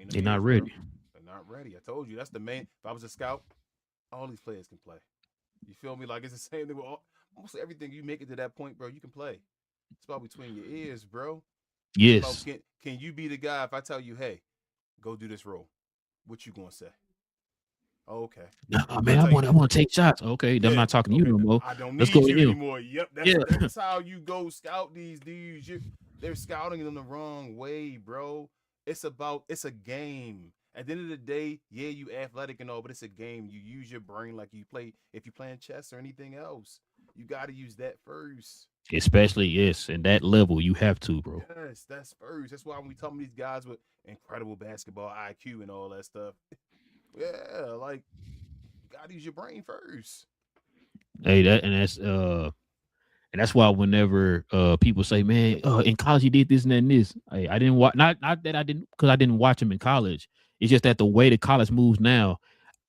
They're not ready. They're not ready. I told you that's the main. If I was a scout, all these players can play. You feel me? Like it's the same thing with almost everything. You make it to that point, bro. You can play. It's about between your ears, bro. Yes. Can you be the guy if I tell you, hey, go do this role? What you gonna say? Oh, okay. No, man, I want to take shots. Okay, I'm not talking to you no more. I don't need Let's go you anymore. Yep, that's how you go scout these dudes. They're scouting them the wrong way, bro. It's a game. At the end of the day, yeah, you athletic and all, but it's a game. You use your brain like if you're playing chess or anything else. You got to use that first. Especially, yes, in that level, you have to, bro. Yes, that's first. That's why when we talk to these guys with incredible basketball IQ and all that stuff, yeah, like you gotta use your brain first. Hey, that's why whenever people say, man, in college you did this and that and this, I didn't watch. Not that I didn't, because I didn't watch them in college. It's just that the way the college moves now,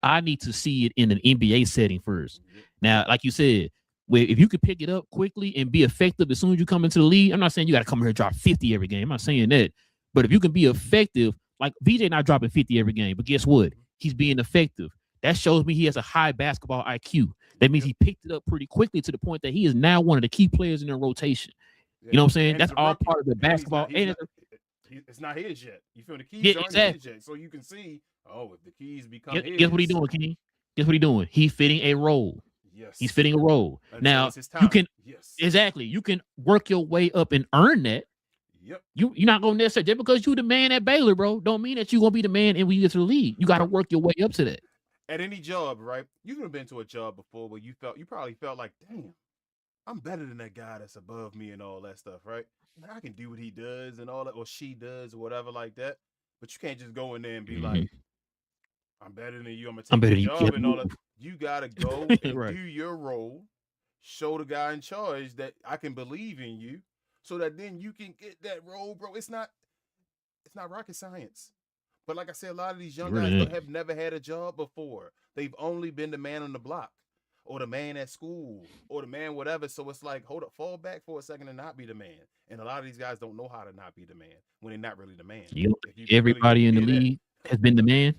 I need to see it in an NBA setting first. Now, like you said, if you could pick it up quickly and be effective as soon as you come into the league, I'm not saying you got to come here and drop 50 every game. I'm not saying that. But if you can be effective, like VJ not dropping 50 every game, but guess what? He's being effective. That shows me he has a high basketball IQ. That means he picked it up pretty quickly to the point that he is now one of the key players in the rotation. You know what I'm saying? That's all part of the basketball. It's not his yet. You feel the keys aren't his yet. So you can see, if the keys become his. Guess what he's doing, King? Guess what he's doing? He's fitting a role. Yes. He's fitting a role. Now you can exactly you can work your way up and earn that. Yep. You're not gonna necessarily just because you're the man at Baylor, bro, don't mean that you're gonna be the man and when you get to the league. You gotta work your way up to that. At any job, right? You've been to a job before where you probably felt like, damn, I'm better than that guy that's above me and all that stuff, right? I can do what he does and all that, or she does, or whatever like that. But you can't just go in there and be like, I'm better than you. I'm gonna take your job and all that. You gotta go and right. do your role. Show the guy in charge that I can believe in you, so that then you can get that role, bro. It's not rocket science. But like I said, a lot of these young guys have never had a job before. They've only been the man on the block, or the man at school, or the man whatever. So it's like, hold up, fall back for a second and not be the man. And a lot of these guys don't know how to not be the man when they're not really the man. Everybody in the league has been the man,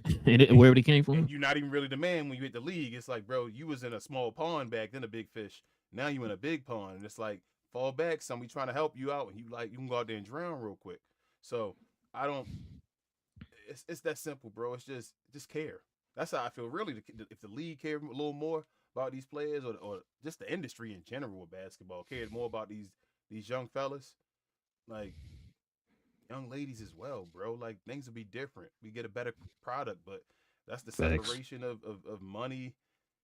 wherever they came from. And you're not even really the man when you hit the league. It's like, bro, you was in a small pond back then, a big fish. Now you in a big pond, and it's like, fall back, somebody trying to help you out, and you can go out there and drown real quick. So I don't. It's that simple, bro. It's just care. That's how I feel. Really, if the league cared a little more about these players, or just the industry in general with basketball cared more about these young fellas, like young ladies as well, bro. Like things would be different. We get a better product, but that's the separation of money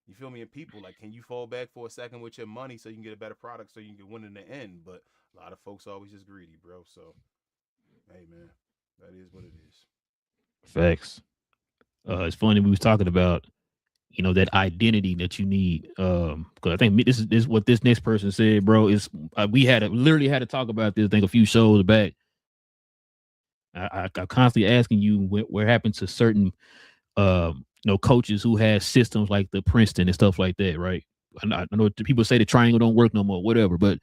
You feel me? And people like, can you fall back for a second with your money so you can get a better product so you can win in the end? But a lot of folks always just greedy, bro. So, hey, man, that is what it is. Facts. It's funny we was talking about, that identity that you need. Because I think this is what this next person said, bro. Is we literally had to talk about this. I think a few shows back. I constantly asking you what happened to certain coaches who had systems like the Princeton and stuff like that, right? I know people say the triangle don't work no more, whatever, but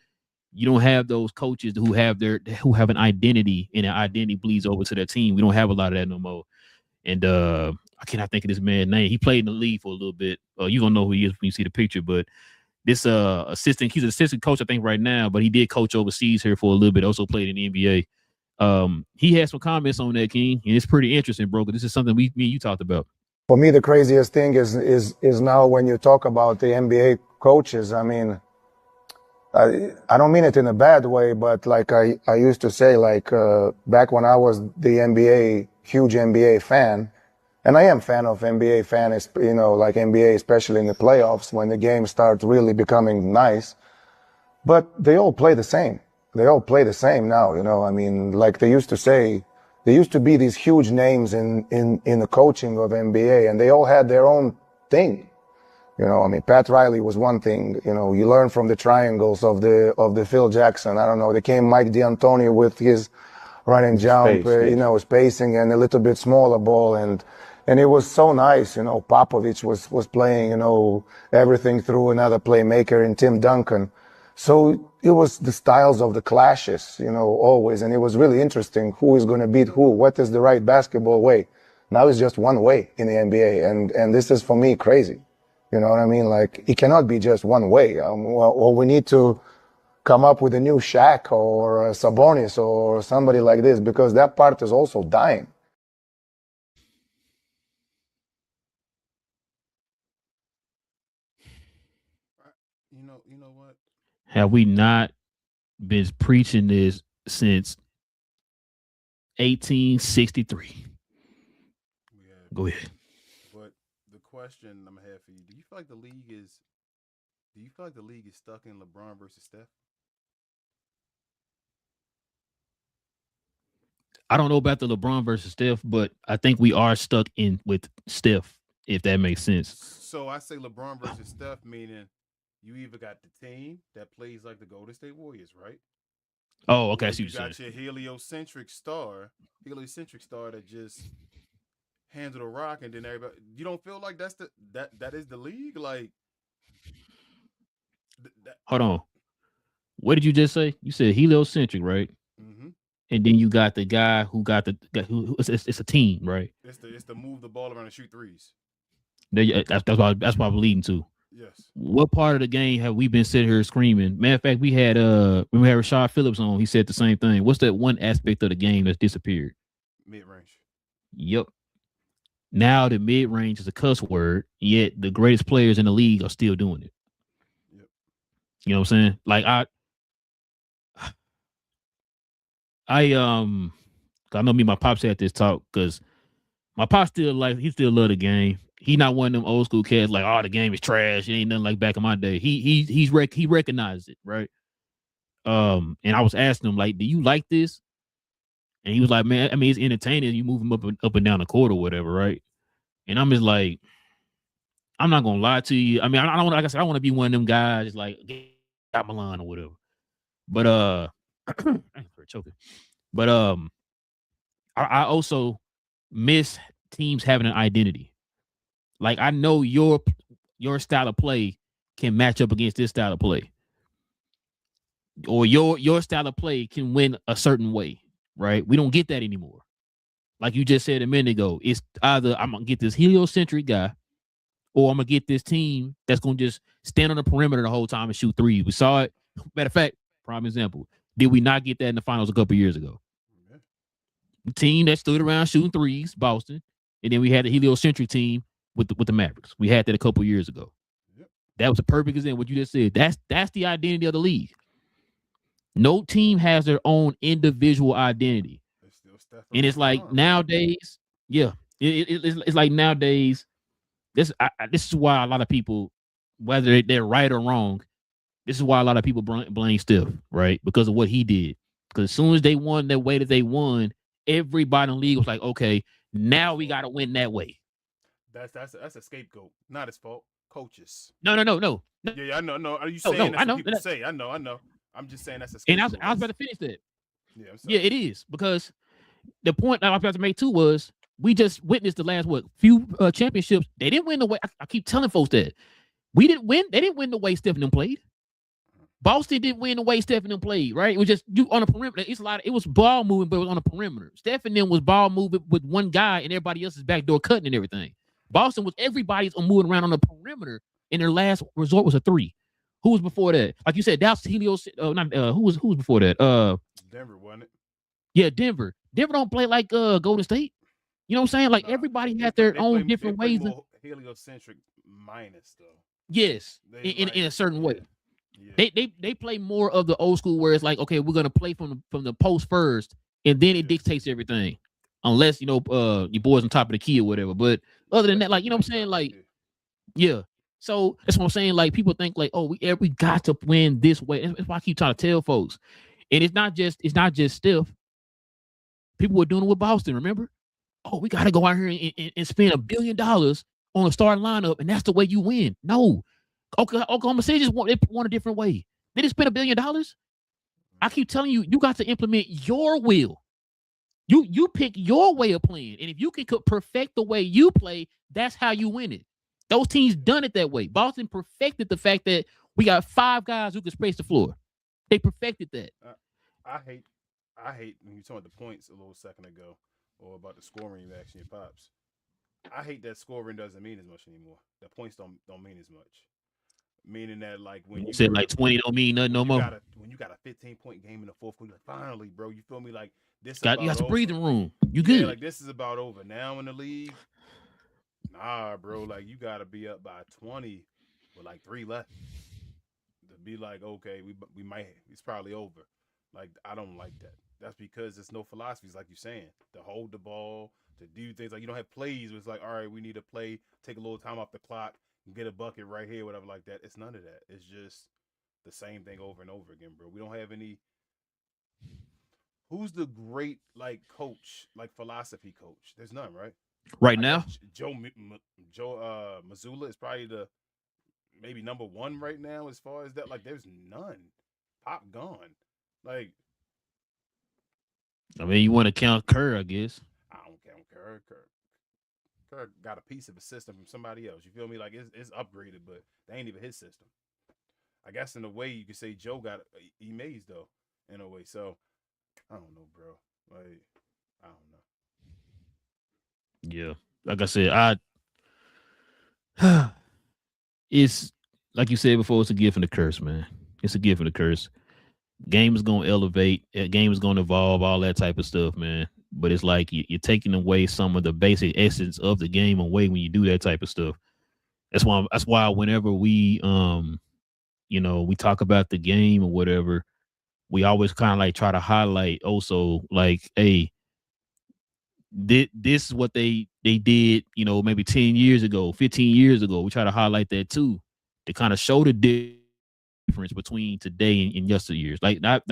you don't have those coaches who have an identity, and their identity bleeds over to their team. We don't have a lot of that no more. And I cannot think of this man's name. He played in the league for a little bit. You don't know who he is when you see the picture, but this he's an assistant coach, I think, right now, but he did coach overseas here for a little bit. Also played in the NBA. He had some comments on that, King, and it's pretty interesting, bro. Because this is something me and you talked about. For me, the craziest thing is now when you talk about the NBA coaches. I mean, I don't mean it in a bad way, but like I used to say, like back when I was the huge NBA fan, and I am fan of NBA fan, like NBA, especially in the playoffs when the games start really becoming nice. But they all play the same. They all play the same now, I mean, like they used to say, there used to be these huge names in the coaching of NBA, and they all had their own thing. I mean, Pat Riley was one thing. You learn from the triangles of the Phil Jackson. I don't know. They came Mike D'Antoni with his run and jump, spacing and a little bit smaller ball, and it was so nice. Popovich was playing, everything through another playmaker in Tim Duncan. So it was the styles of the clashes, always. And it was really interesting. Who is going to beat who? What is the right basketball way? Now it's just one way in the NBA. And this is, for me, crazy. You know what I mean? Like, it cannot be just one way. Or we need to come up with a new Shaq or a Sabonis or somebody like this, because that part is also dying. You know what? Have we not been preaching this since 1863? Go ahead. But the question I'm gonna have for you: Do you feel like the league is stuck in LeBron versus Steph? I don't know about the LeBron versus Steph, but I think we are stuck in with Steph, if that makes sense. So I say LeBron versus Steph, meaning you either got the team that plays like the Golden State Warriors, right? Oh, okay. I see you what you're got saying. your heliocentric star that just hands the rock, and then everybody. You don't feel like that is the league? Like, hold on. What did you just say? You said heliocentric, right? Mm-hmm. And then you got the guy who it's a team, right? It's to move the ball around and shoot threes. That's what I'm leading to. Yes. What part of the game have we been sitting here screaming? Matter of fact, when we had Rashad Phillips on, he said the same thing. What's that one aspect of the game that's disappeared? Mid-range. Yep. Now the mid-range is a cuss word, yet the greatest players in the league are still doing it. Yep. You know what I'm saying? Like I know me and my pops had this talk because my pops he still love the game. He not one of them old school cats like, oh, the game is trash. It ain't nothing like back in my day. He recognized it, right? And I was asking him, like, do you like this? And he was like, man, I mean, it's entertaining. You move him up and down the court or whatever, right? And I'm just like, I'm not gonna lie to you. I mean, I don't like I said, I want to be one of them guys like got Milan or whatever. But choking. But I also miss teams having an identity. Like, I know your style of play can match up against this style of play, or your style of play can win a certain way, right? We don't get that anymore. Like you just said a minute ago, it's either I'm gonna get this heliocentric guy, or I'm gonna get this team that's gonna just stand on the perimeter the whole time and shoot threes. We saw it. Matter of fact, prime example. Did we not get that in the finals a couple years ago? Yeah. The team that stood around shooting threes, Boston, and then we had the heliocentric team with the Mavericks. We had that a couple years ago. Yep. That was a perfect example. What you just said. That's the identity of the league. No team has their own individual identity. And it's like nowadays, yeah, it's like nowadays. This is why a lot of people whether they're right or wrong, this is why a lot of people blame Steph, right? Because of what he did. Because as soon as they won that way that they won, everybody in the league was like, okay, now we got to win that way. That's a scapegoat. Not his fault. Coaches. No. Yeah, I know. No, are you saying that's what people say? I know. I'm just saying that's a scapegoat. And I was about to finish that. Yeah, it is. Because the point I was about to make too was we just witnessed the last few championships. They didn't win the way. I keep telling folks that we didn't win. They didn't win the way Steph and them played. Boston didn't win the way Steph and them played, right? It was just you on a perimeter. It was ball moving, but it was on a perimeter. Steph and them was ball moving with one guy and everybody else is backdoor cutting and everything. Boston was everybody's moving around on the perimeter, and their last resort was a three. Who was before that? Like you said, Dallas Helios. Who was before that? Denver, wasn't it? Yeah, Denver. Denver don't play like Golden State. You know what I'm saying? Like everybody had their own different ways. More heliocentric minus though. Yes, in a certain way. Yeah. They play more of the old school where it's like, okay, we're gonna play from the post first, and then it dictates everything. Unless your boys on top of the key or whatever. But other than that, like, you know what I'm saying? Like, yeah. So that's what I'm saying. Like, people think like, oh, we got to win this way. That's why I keep trying to tell folks. And it's not just Steph. People were doing it with Boston, remember? Oh, we got to go out here and spend $1 billion on a starting lineup, and that's the way you win. No. Oklahoma City just want a different way. They didn't spend $1 billion. I keep telling you, you got to implement your will. You pick your way of playing. And if you can perfect the way you play, that's how you win it. Those teams done it that way. Boston perfected the fact that we got 5 guys who can space the floor. They perfected that. I hate when you talking about the points a little second ago or about the scoring reaction your pops. I hate that scoring doesn't mean as much anymore. The points don't mean as much. Meaning that like when you said like 20 don't mean nothing no more. When you got a 15-point game in the fourth quarter, like finally, bro, you feel me? Like this you got some breathing room. You good? Like this is about over now in the league. Nah, bro, like you gotta be up by 20 with like 3 left to be like, okay, we might, it's probably over. Like I don't like that. That's because there's no philosophies, like you're saying, to hold the ball, to do things like you don't have plays where it's like, all right, we need to play, take a little time off the clock. Get a bucket right here, whatever like that. It's none of that. It's just the same thing over and over again, bro. We don't have any. Who's the great like coach, like philosophy coach? There's none, right? Right now, Joe Mazzulla is probably the maybe number 1 right now as far as that. Like, there's none. Pop gone. Like, I mean, you want to count Kerr, I guess. I don't count Kerr. Kerr got a piece of a system from somebody else. You feel me? Like it's upgraded, but they ain't even his system. I guess in a way you could say Joe got Emaze though, in a way. So I don't know, bro. Like I don't know. Yeah, like I said, it's like you said before. It's a gift and a curse, man. It's a gift and a curse. Game is gonna elevate. Game is gonna evolve. All that type of stuff, man. But it's like you're taking away some of the basic essence of the game away when you do that type of stuff. That's why whenever we we talk about the game or whatever, we always kind of like try to highlight also like, hey, this is what they did, maybe 10 years ago, 15 years ago. We try to highlight that too, to kind of show the difference between today and yesteryears. Like not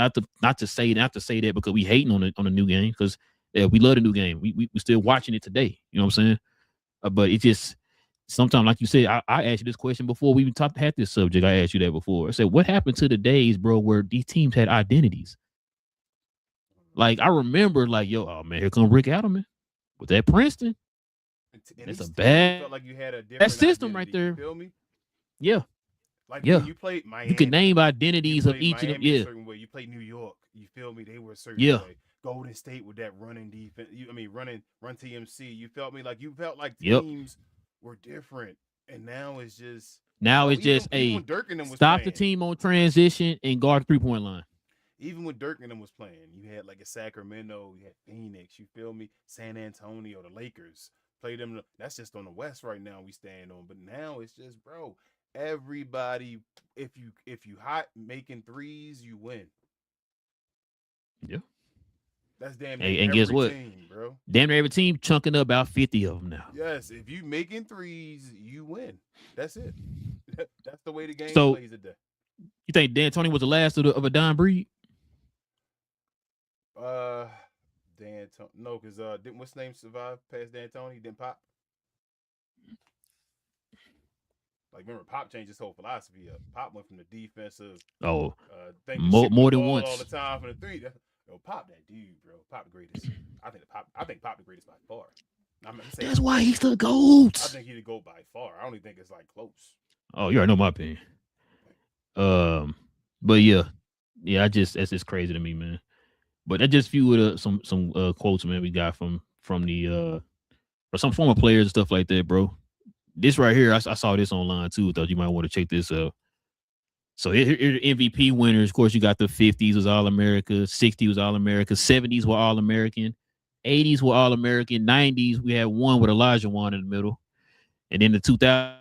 to say that because we hating on the new game, because we love the new game. We still watching it today. You know what I'm saying? But it just sometimes, like you said, I asked you this question before we even had this subject. I asked you that before. I said, what happened to the days, bro, where these teams had identities? Like I remember, like, oh man, here come Rick Adelman with that Princeton. It's a bad, felt like you had a that system right there. You feel me? Yeah. Like when you played Miami, you can name identities of each Miami of them. Yeah. A certain way. You played New York. You feel me? They were a certain way. Golden State with that running defense. Run TMC. You felt me? Like you felt like teams were different, and now it's just even Dirk and them was stop playing. the team on transition and guard 3-point line. Even when Dirk and them was playing, you had like a Sacramento, you had Phoenix. You feel me? San Antonio, the Lakers played them. That's just on the West right now. We stand on, but now it's just, bro. Everybody, if you hot making threes, you win. Yeah. That's damn near and guess what? Team, bro. Damn near every team chunking up about 50 of them now. Yes, if you making threes, you win. That's it. That's the way the game So, plays today. you think D'Antoni was the last of a dying breed? D'Antoni. No, because didn't what's name survive past D'Antoni? He didn't Pop. Like, remember, Pop changed his whole philosophy up. Pop went from the defensive thing more than all once all the time from the three. Yo, Pop that dude, bro. Pop the greatest. I think Pop the greatest by far. That's why he's the GOAT. I think he'd go by far. I don't even think it's like close. Oh, you already know my opinion. But yeah, that's just crazy to me, man. But that's just few of some quotes, man, we got from the or some former players and stuff like that, bro. This right here, I saw this online too. Thought you might want to check this out. So here MVP winners. Of course, you got the 50s was All-America, 60s was All-America, 70s were All-American, 80s were All-American, 90s we had one with Elijah Wan in the middle, and then the 2000s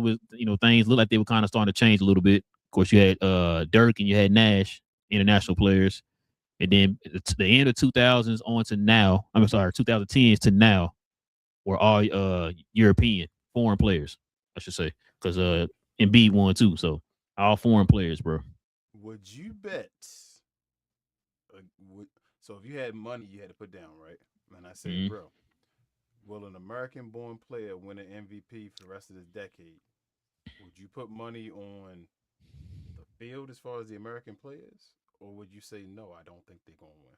with things looked like they were kind of starting to change a little bit. Of course, you had Dirk and you had Nash, international players, and then the end of 2000s on to now. 2010s to now were all European foreign players, I should say, because Embiid won too. So all foreign players, bro. Would you bet? So if you had money, you had to put down, right? And I said, bro, will an American-born player win an MVP for the rest of this decade? Would you put money on the field as far as the American players, or would you say no? I don't think they're gonna win.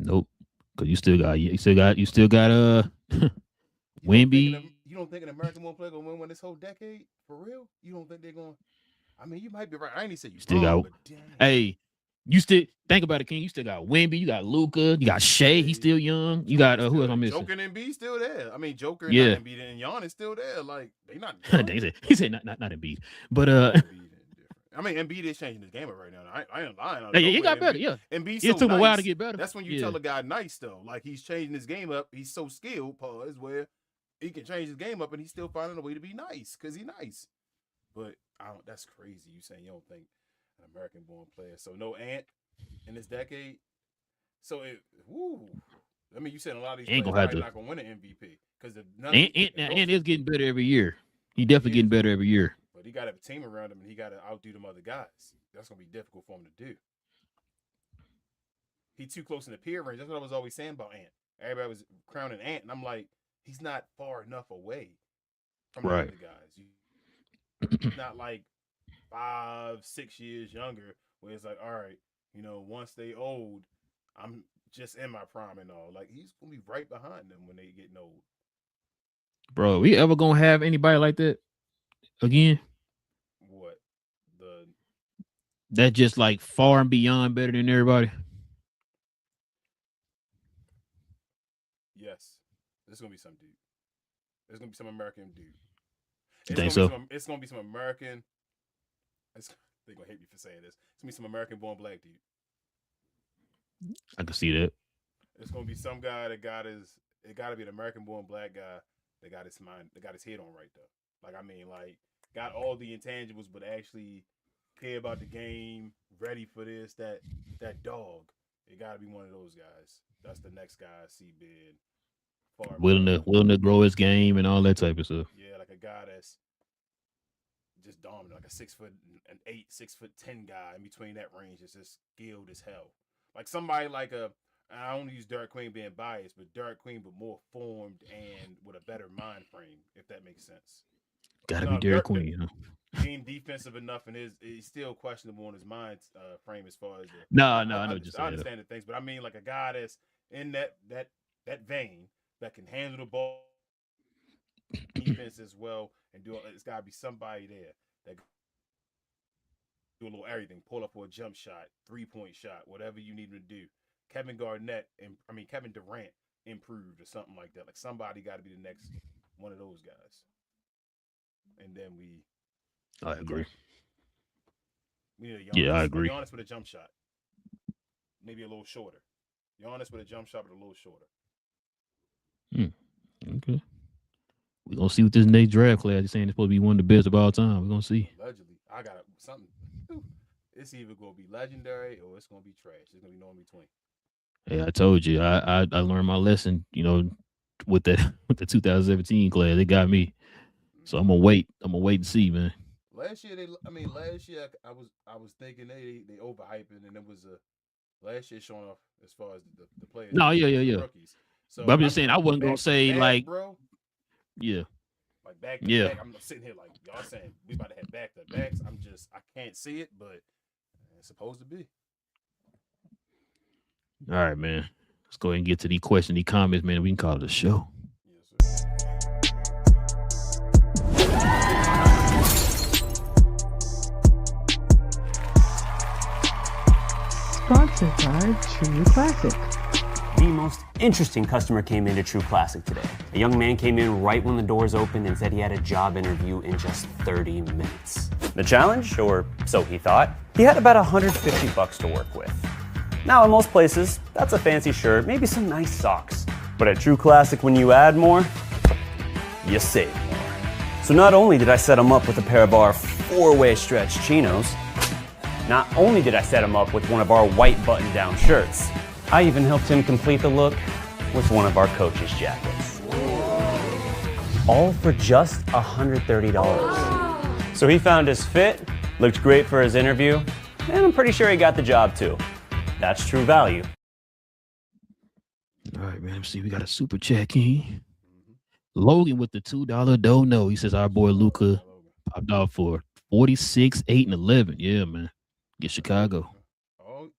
Nope, because you still got Wemby. You don't think an American-born player gonna win this whole decade for real? You don't think they're gonna? I mean, you might be right. I ain't even say you still wrong, got. Hey, you still think about it, King. You still got Wemby. You got Luka. You got Shea. He's still young. You got who else I'm missing? Joker and Embiid still there. I mean, Joker and Embiid and Giannis still there. Like they not. he said not Embiid, but I mean, Embiid is changing his game up right now. I ain't lying. He got better. Yeah, Embiid's it took him a while to get better. That's when you tell a guy nice though. Like he's changing his game up. He's so skilled. Pause where he can change his game up and he's still finding a way to be nice because he's nice. But that's crazy. You saying you don't think an American-born player? So no Ant in this decade. So I mean, you said a lot of these players probably not gonna win an MVP because Ant is getting better every year. He definitely getting better every year. But he got to have a team around him, and he got to outdo them other guys. That's gonna be difficult for him to do. He's too close in the peer range. That's what I was always saying about Ant. Everybody was crowning Ant, and I'm like, he's not far enough away from the other guys. He's not like 5-6 years younger, where it's like, all right, once they old, I'm just in my prime and all. Like he's gonna be right behind them when they get old. Bro, we ever gonna have anybody like that again? What? That just like far and beyond better than everybody? Yes. There's gonna be some dude. There's gonna be some American dude. You think so? It's gonna be some American. They're gonna hate me for saying this. It's gonna be some American-born black dude. I can see that. It's gonna be some guy that it gotta be an American-born black guy that got his mind, that got his head on right though. Like I mean, like got all the intangibles, but actually care about the game, ready for this, that dog. It gotta be one of those guys. That's the next guy I see being far willing to grow his game and all that type of stuff. Yeah, like a guy that's just dominant, like a 6'8", 6'10" guy in between that range is just skilled as hell. Like somebody like I don't use Derek Queen being biased, but Derek Queen, but more formed and with a better mind frame, if that makes sense. Gotta be Derek Queen, Being defensive enough and he's still questionable on his mind frame as far as I understand the things, but I mean like a guy that's in that vein that can handle the ball defense as well and do it. It's gotta be somebody there that do a little everything, pull up for a jump shot, 3-point shot, whatever you need him to do. Kevin Durant improved or something like that. Like somebody got to be the next one of those guys. And then I agree. I agree. Giannis with a jump shot, maybe a little shorter. Giannis with a jump shot, but a little shorter. Okay. We're gonna see what this next draft class is saying. It's supposed to be one of the best of all time. We're gonna see. Allegedly, I got something. It's either gonna be legendary or it's gonna be trash. It's gonna be no in between. Hey, I told you, I learned my lesson. With the 2017 class, it got me. So I'm gonna wait. I'm gonna wait and see, man. Last year I was thinking they overhyping, and it was last year showing off as far as the players. No, yeah. Rookies. So But I'm just saying I wasn't gonna say like, bro. Yeah. Like back to back. I'm sitting here like y'all saying we about to have back to backs. I can't see it, but it's supposed to be. All right, man. Let's go ahead and get to the question, the comments, man. We can call it a show. Yes, sir. Sponsored by True Classic. The most interesting customer came into True Classic today. A young man came in right when the doors opened and said he had a job interview in just 30 minutes. The challenge, or so he thought, he had about $150 to work with. Now, in most places, that's a fancy shirt, maybe some nice socks. But at True Classic, when you add more, you save more. So not only did I set him up with a pair of our 4-way stretch chinos, not only did I set him up with one of our white button-down shirts, I even helped him complete the look with one of our coach's jackets. All for just $130. So he found his fit, looked great for his interview, and I'm pretty sure he got the job too. That's true value. All right, man. Let's see. We got a super chat, King. Logan with the $2 dono. He says our boy Luka popped off for 46, 8, and 11. Yeah, man. Get Chicago. Oh,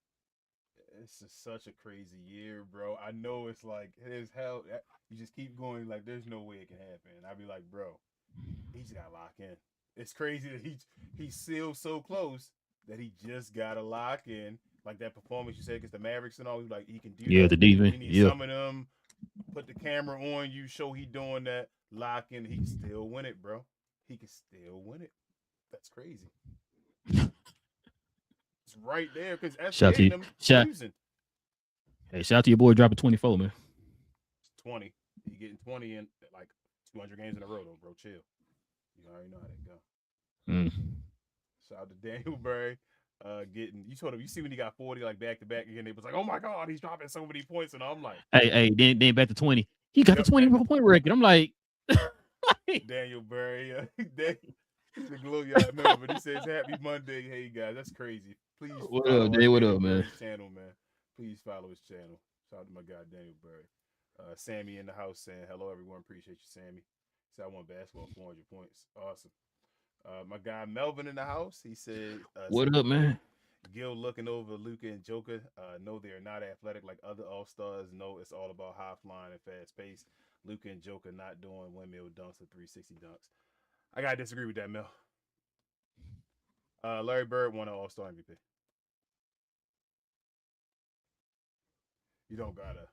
it's just such a crazy year, bro. I know it's like it is hell. You just keep going like there's no way it can happen. I'd be like, bro, he just got locked in. It's crazy that he's still so close that he just got to lock in. Like that performance you said against the Mavericks and all, like he can do. Yeah, that. the defense. He needs Yeah. some of them. Put the camera on you, show he doing that. Lock in. He can still win it, bro. He can still win it. That's crazy. It's right there because Shout to you. Hey, shout out to your boy dropping 24, man. 20. He getting 20 in like 200 games in a row, though, bro. Chill. You already know how that go. Shout out to Daniel Berry. You told him, you see when he got 40 like back to back again, they was like, oh my God, he's dropping so many points. And I'm like, hey, then back to 20. He got the 20-point record. I'm like, Daniel Berry, the GloYard member, but he says happy Monday. Hey guys, that's crazy. Please what up, Dave? What up, man? Channel, man. Please follow his channel. Shout out to my guy Daniel Berry. Sammy in the house saying hello, everyone. Appreciate you, Sammy. Said I won basketball 400 points. Awesome. My guy Melvin in the house. He said, "What up, man?" Gil looking over Luka and Joker. No, they are not athletic like other All-Stars. No, it's all about high flying and fast pace. Luka and Joker not doing windmill dunks or 360 dunks. I gotta disagree with that, Mel. Larry Bird won an All-Star MVP. You don't gotta,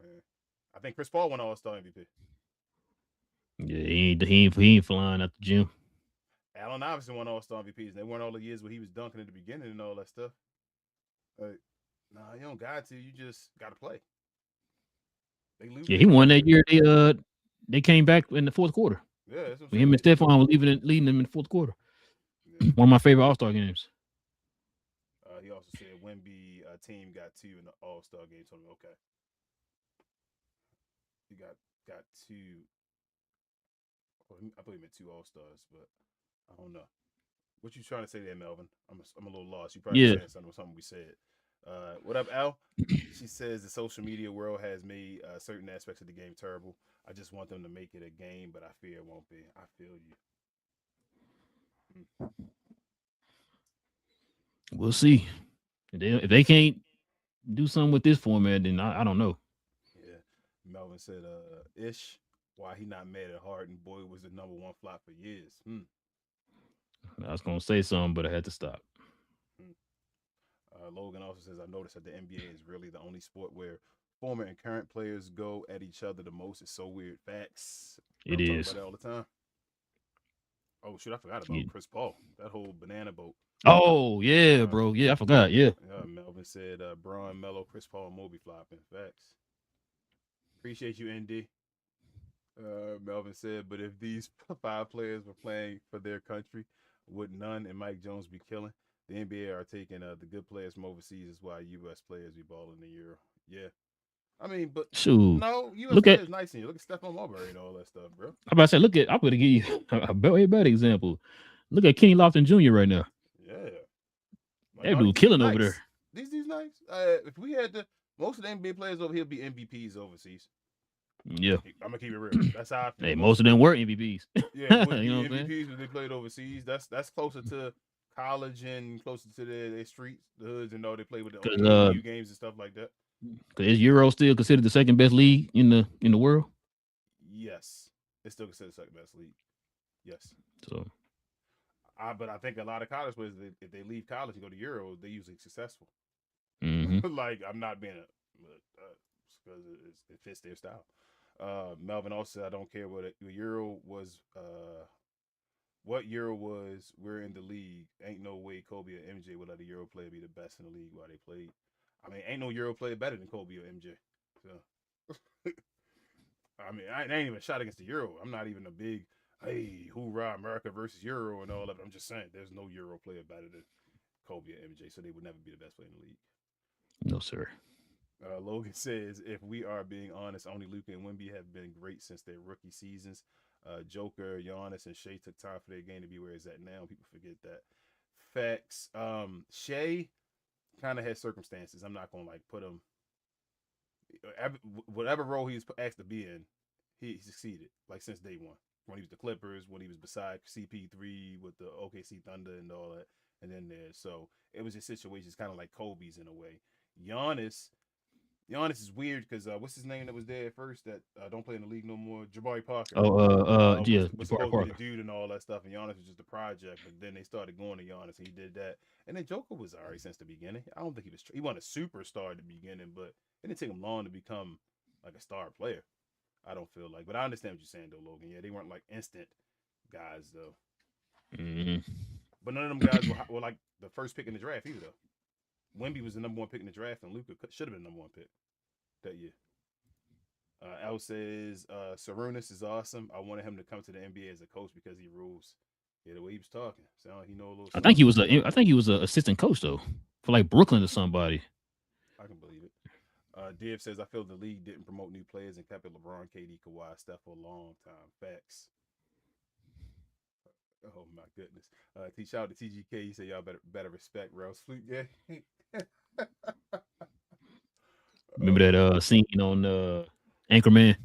man. I think Chris Paul won an All-Star MVP. Yeah, he ain't flying out the gym. Allen Iverson won All-Star MVPs. And they weren't all the years where he was dunking at the beginning and all that stuff. Nah, you don't got to. You just got to play. They lose. Yeah, he won that year. They came back in the fourth quarter. Yeah, that's what him and Stephon were leading them in the fourth quarter. Yeah. One of my favorite All-Star games. He also said Wemby team got 2 in the All-Star game. Told me, okay. He got 2. I thought he meant 2 All-Stars, but I don't know. What you trying to say there, Melvin? I'm a little lost. You probably saying something we said. What up, Al? She says the social media world has made certain aspects of the game terrible. I just want them to make it a game, but I fear it won't be. I feel you. We'll see. If they can't do something with this format, then I don't know. Yeah. Melvin said, Ish, why he not mad at Harden? Boy was the number 1 flop for years. I was going to say something, but I had to stop. Logan also says, I noticed that the NBA is really the only sport where former and current players go at each other the most. It's so weird. Facts. It is. About that all the time. Oh, shoot, I forgot about Chris Paul. That whole banana boat. Oh, yeah, bro. Yeah, I forgot. Yeah. Melvin said, Braun, Melo, Chris Paul, and Moby flopping. Facts. Appreciate you, ND. Melvin said, but if these 5 players were playing for their country, would Nunn and Mike Jones be killing? The NBA are taking the good players from overseas, is why U.S. players be balling in Euro. Yeah. I mean, but shoot, no, look USA at. is nice in you. Look at Stephon Marbury and all that stuff, bro. I'm about to say, look at. I'm going to give you a way better example. Look at Kenny Lofton Jr. right now. Yeah, That dude killing over there. These nice. If we had most of the NBA players over here be MVPs overseas. Yeah, I'm gonna keep it real. That's how I feel. Hey, most of them were MVPs. Yeah, you know what I'm MVPs when they played overseas. That's closer to college and closer to their streets, the hoods, and all they play with the EU games and stuff like that. Is Euro still considered the second best league in the world? Yes, it's still considered the second best league. Yes. So, but I think a lot of college players, if they leave college and go to Euro, they're usually successful. Like I'm not being because it fits their style. Melvin also said, I don't care what Euro was. What Euro was, we're in the league. Ain't no way Kobe or MJ would let a Euro player be the best in the league while they played. I mean, ain't no Euro player better than Kobe or MJ. So, I mean, I ain't even shot against the Euro. I'm not even a big, hey, hoorah, America versus Euro and all that. I'm just saying, there's no Euro player better than Kobe or MJ, so they would never be the best player in the league. No, sir. Logan says, if we are being honest, only Luka and Wemby have been great since their rookie seasons. Joker, Giannis, and Shea took time for their game to be where it's at now. People forget that. Facts. Shea kind of had circumstances. I'm not going to put him. Whatever role he was asked to be in, he succeeded, since day one. When he was the Clippers, when he was beside CP3 with the OKC Thunder and all that. And then so it was just situations kind of like Kobe's in a way. Giannis is weird because what's his name that was there at first that don't play in the league no more? Jabari Parker. Yeah, was supposed to be the dude and all that stuff, and Giannis was just a project. But then they started going to Giannis, and he did that. And then Joker was alright since the beginning. I don't think he wasn't a superstar at the beginning, but it didn't take him long to become a star player. I don't feel like, but I understand what you're saying though, Logan. Yeah, they weren't instant guys though. But none of them guys were the first pick in the draft either though. Wemby was the number one pick in the draft, and Luka should have been the number one pick that year. Al says, Sarunas is awesome. I wanted him to come to the NBA as a coach because he rules. Yeah, the way he was talking, sound like he know a little. I think he was an assistant coach though, for Brooklyn or somebody. I can believe it. Div says, I feel the league didn't promote new players and kept it LeBron, KD, Kawhi, Steph for a long time. Facts. Oh my goodness. Shout out to TGK. He said y'all better respect Rose Fleet. Yeah. Remember that scene on Anchorman?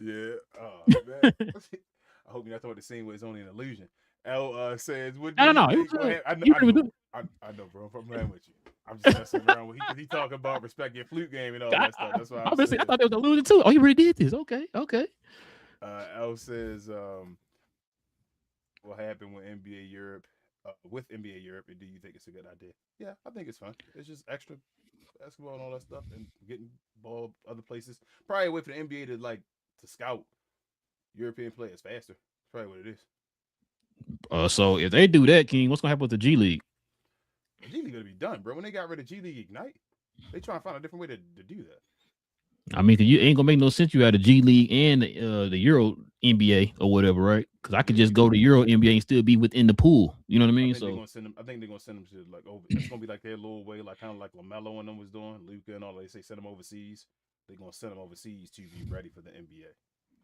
Yeah. Oh man. I hope you're not talking about the scene where it's only an illusion. L says, "What?" No. I know, bro. I'm playing with you. I'm just messing around with he talking about respect your flute game and all that stuff. That's why I thought they was alluding to. Oh, you already did this. Okay. L says, what happened with NBA Europe? And do you think it's a good idea? Yeah, I think it's fun. It's just extra basketball and all that stuff, and getting ball other places. Probably a way for the NBA to scout European players faster. That's probably what it is. So if they do that, King, what's gonna happen with the G League? The G League gonna be done, bro. When they got rid of G League Ignite, they trying to find a different way to do that. I mean, you ain't gonna make no sense. You had a G League and the Euro NBA or whatever, right? Because I could just go to Euro NBA and still be within the pool. You know what I mean? I think they're gonna send them to over. It's gonna be their little way, kind of like LaMelo and them was doing, Luka and all. They say send them overseas. They're gonna send them overseas to be ready for the NBA.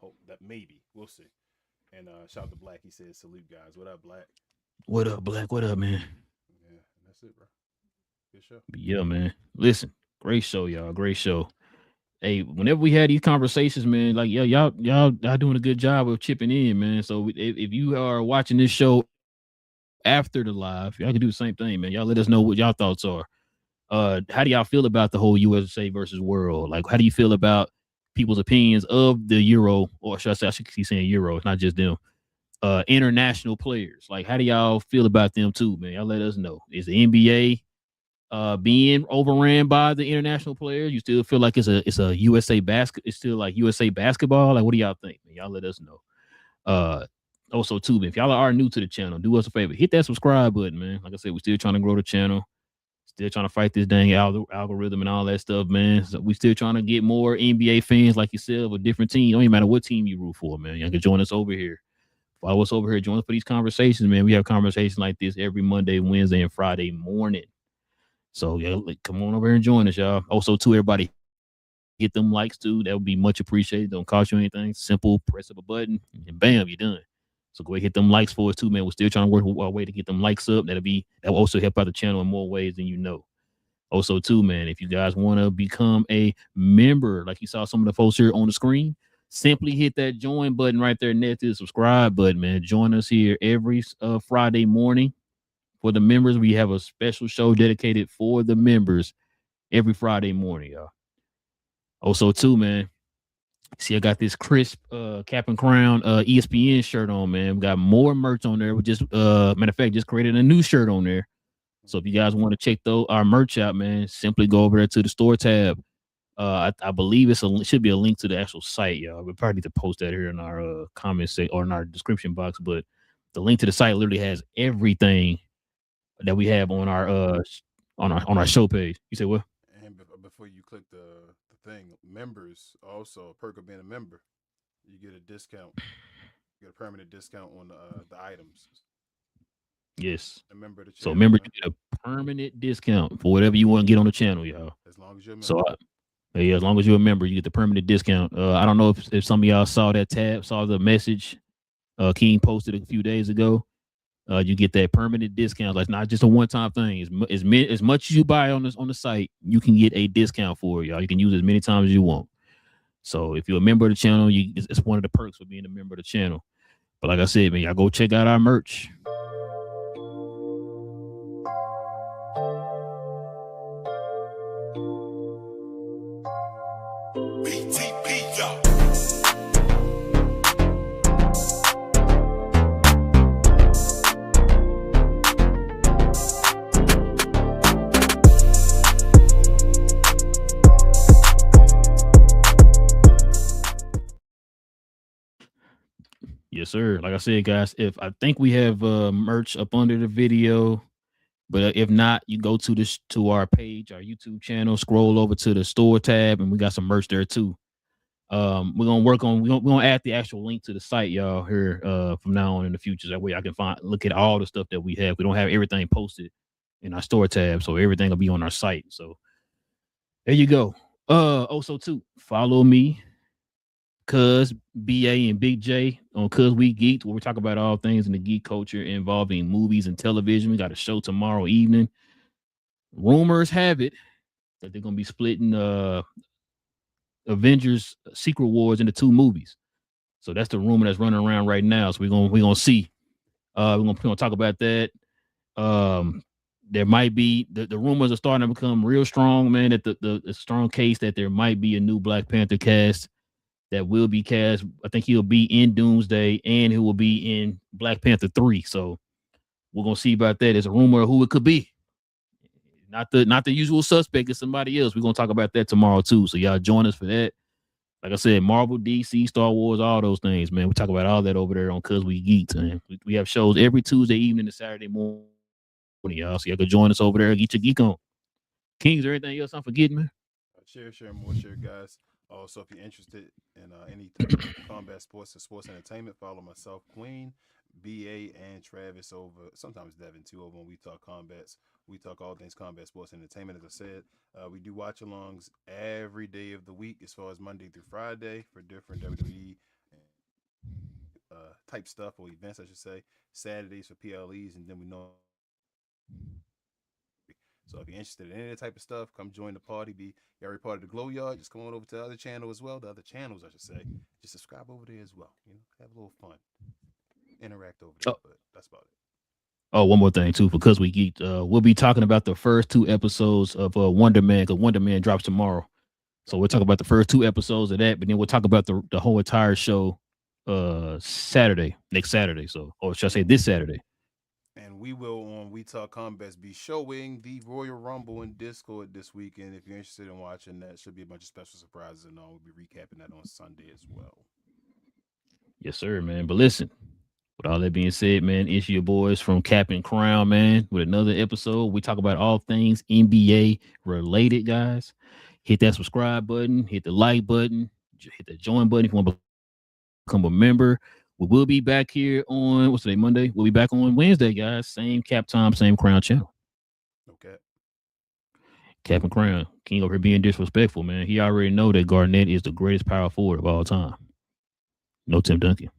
Hope that maybe we'll see. And shout out to Black. He says salute guys. What up, Black? What up, Black? What up, man? Yeah, that's it, bro. Good show. Yeah, man. Listen, great show, y'all. Great show. Hey, whenever we had these conversations, man, y'all doing a good job of chipping in, man. So if you are watching this show after the live, y'all can do the same thing, man. Y'all let us know what y'all thoughts are. How do y'all feel about the whole USA versus world? How do you feel about people's opinions of the Euro, or should I keep saying Euro? It's not just them. International players. How do y'all feel about them too, man? Y'all let us know. Is the NBA being overran by the international players? You still feel like it's a USA basket? It's still USA basketball? What do y'all think, man? Y'all let us know. Also too, man, if y'all are new to the channel, do us a favor, hit that subscribe button, man. Like I said, we're still trying to grow the channel, still trying to fight this dang algorithm and all that stuff, man. So we still trying to get more NBA fans like yourself, a different team. Don't even matter what team you root for, man. Y'all can join us over here. Follow us over here. Join us for these conversations, man. We have conversations like this every Monday, Wednesday, and Friday morning. So yeah, come on over here and join us, y'all. Also, to everybody, hit them likes too. That would be much appreciated. Don't cost you anything. Simple, press up a button, and bam, you're done. So go ahead, hit them likes for us too, man. We're still trying to work our way to get them likes up. That will also help out the channel in more ways than you know. Also, too, man, if you guys want to become a member, like you saw some of the folks here on the screen, simply hit that join button right there next to the subscribe button, man. Join us here every Friday morning. For the members, we have a special show dedicated for the members every Friday morning, y'all. Also, too, man, see, I got this crisp cap and crown ESPN shirt on, man. We got more merch on there. We just matter of fact, just created a new shirt on there. So if you guys want to check our merch out, man, simply go over there to the store tab. I believe it should be a link to the actual site, y'all. We probably need to post that here in our comments or in our description box. But the link to the site literally has everything that we have on our show page. You say what? And before you click the thing, members also, a perk of being a member, you get a discount. You get a permanent discount on the items. Yes. A member of the so channel, members get a permanent discount for whatever you want to get on the channel, y'all. as long as you're a member. So yeah, as long as you're a member, you get the permanent discount. I don't know if some of y'all saw the message King posted a few days ago. You get that permanent discount. Like, not just a one-time thing. As much as you buy on the site, you can get a discount for it, y'all. You can use it as many times as you want. So if you're a member of the channel, it's one of the perks for being a member of the channel. But like I said, man, y'all go check out our merch. Yes, sir. Like I said, guys, if I think we have merch up under the video, but if not, you go to our page, our YouTube channel, scroll over to the store tab, and we got some merch there too. We're gonna add the actual link to the site, y'all, here from now on in the future. That way I can look at all the stuff that we have. We don't have everything posted in our store tab, so everything will be on our site. So there you go. Also too, follow me, Cuz, BA, and Big J on Cuz We Geeked, where we talk about all things in the geek culture involving movies and television. We got a show tomorrow evening. Rumors have it that they're gonna be splitting Avengers Secret Wars into 2 movies. So that's the rumor that's running around right now. So we're gonna see. We're gonna talk about that. There might be the rumors are starting to become real strong, man. That the strong case that there might be a new Black Panther cast that will be cast. I think he'll be in Doomsday and he will be in Black Panther 3. So we're gonna see about that. There's a rumor of who it could be. Not the usual suspect, it's somebody else. We're gonna talk about that tomorrow too. So y'all join us for that. Like I said, Marvel, DC, Star Wars, all those things, man. We talk about all that over there on Cuz We Geeked, man. We have shows every Tuesday evening and Saturday morning, y'all. So y'all can join us over there and get your geek on. King, is there anything else I'm forgetting, man? Share more, guys. Also, if you're interested in any type of combat sports and sports entertainment, follow myself, Queen, BA, and Travis over, sometimes Devin too, over when we talk combats. We talk all things combat sports and entertainment. As I said, we do watch-alongs every day of the week, as far as Monday through Friday, for different WWE type stuff, or events, I should say. Saturdays for PLEs, and then we know. So if you're interested in any type of stuff, come join the party. Be every part of the GloYard. Just come on over to the other channel as well. The other channels, I should say. Just subscribe over there as well. You know, have a little fun, interact over there. But that's about it. Oh, one more thing too, because we geeked. We'll be talking about the first 2 episodes of Wonder Man, because Wonder Man drops tomorrow. So we'll talk about the first 2 episodes of that, but then we'll talk about the whole entire show next Saturday. So, or should I say this Saturday? And we will on We Talk Combats be showing the Royal Rumble in Discord this weekend. If you're interested in watching that, should be a bunch of special surprises and all. We'll be recapping that on Sunday as well. Yes, sir, man. But listen, with all that being said, man, it's your boys from Cap and Crown, man, with another episode. We talk about all things NBA related, guys. Hit that subscribe button, hit the like button, hit the join button if you want to become a member. We will be back here on, what's today, Monday? We'll be back on Wednesday, guys. Same Cap time, same Crown channel. Okay. Cap and crown. King over here being disrespectful, man. He already know that Garnett is the greatest power forward of all time. No Tim Duncan.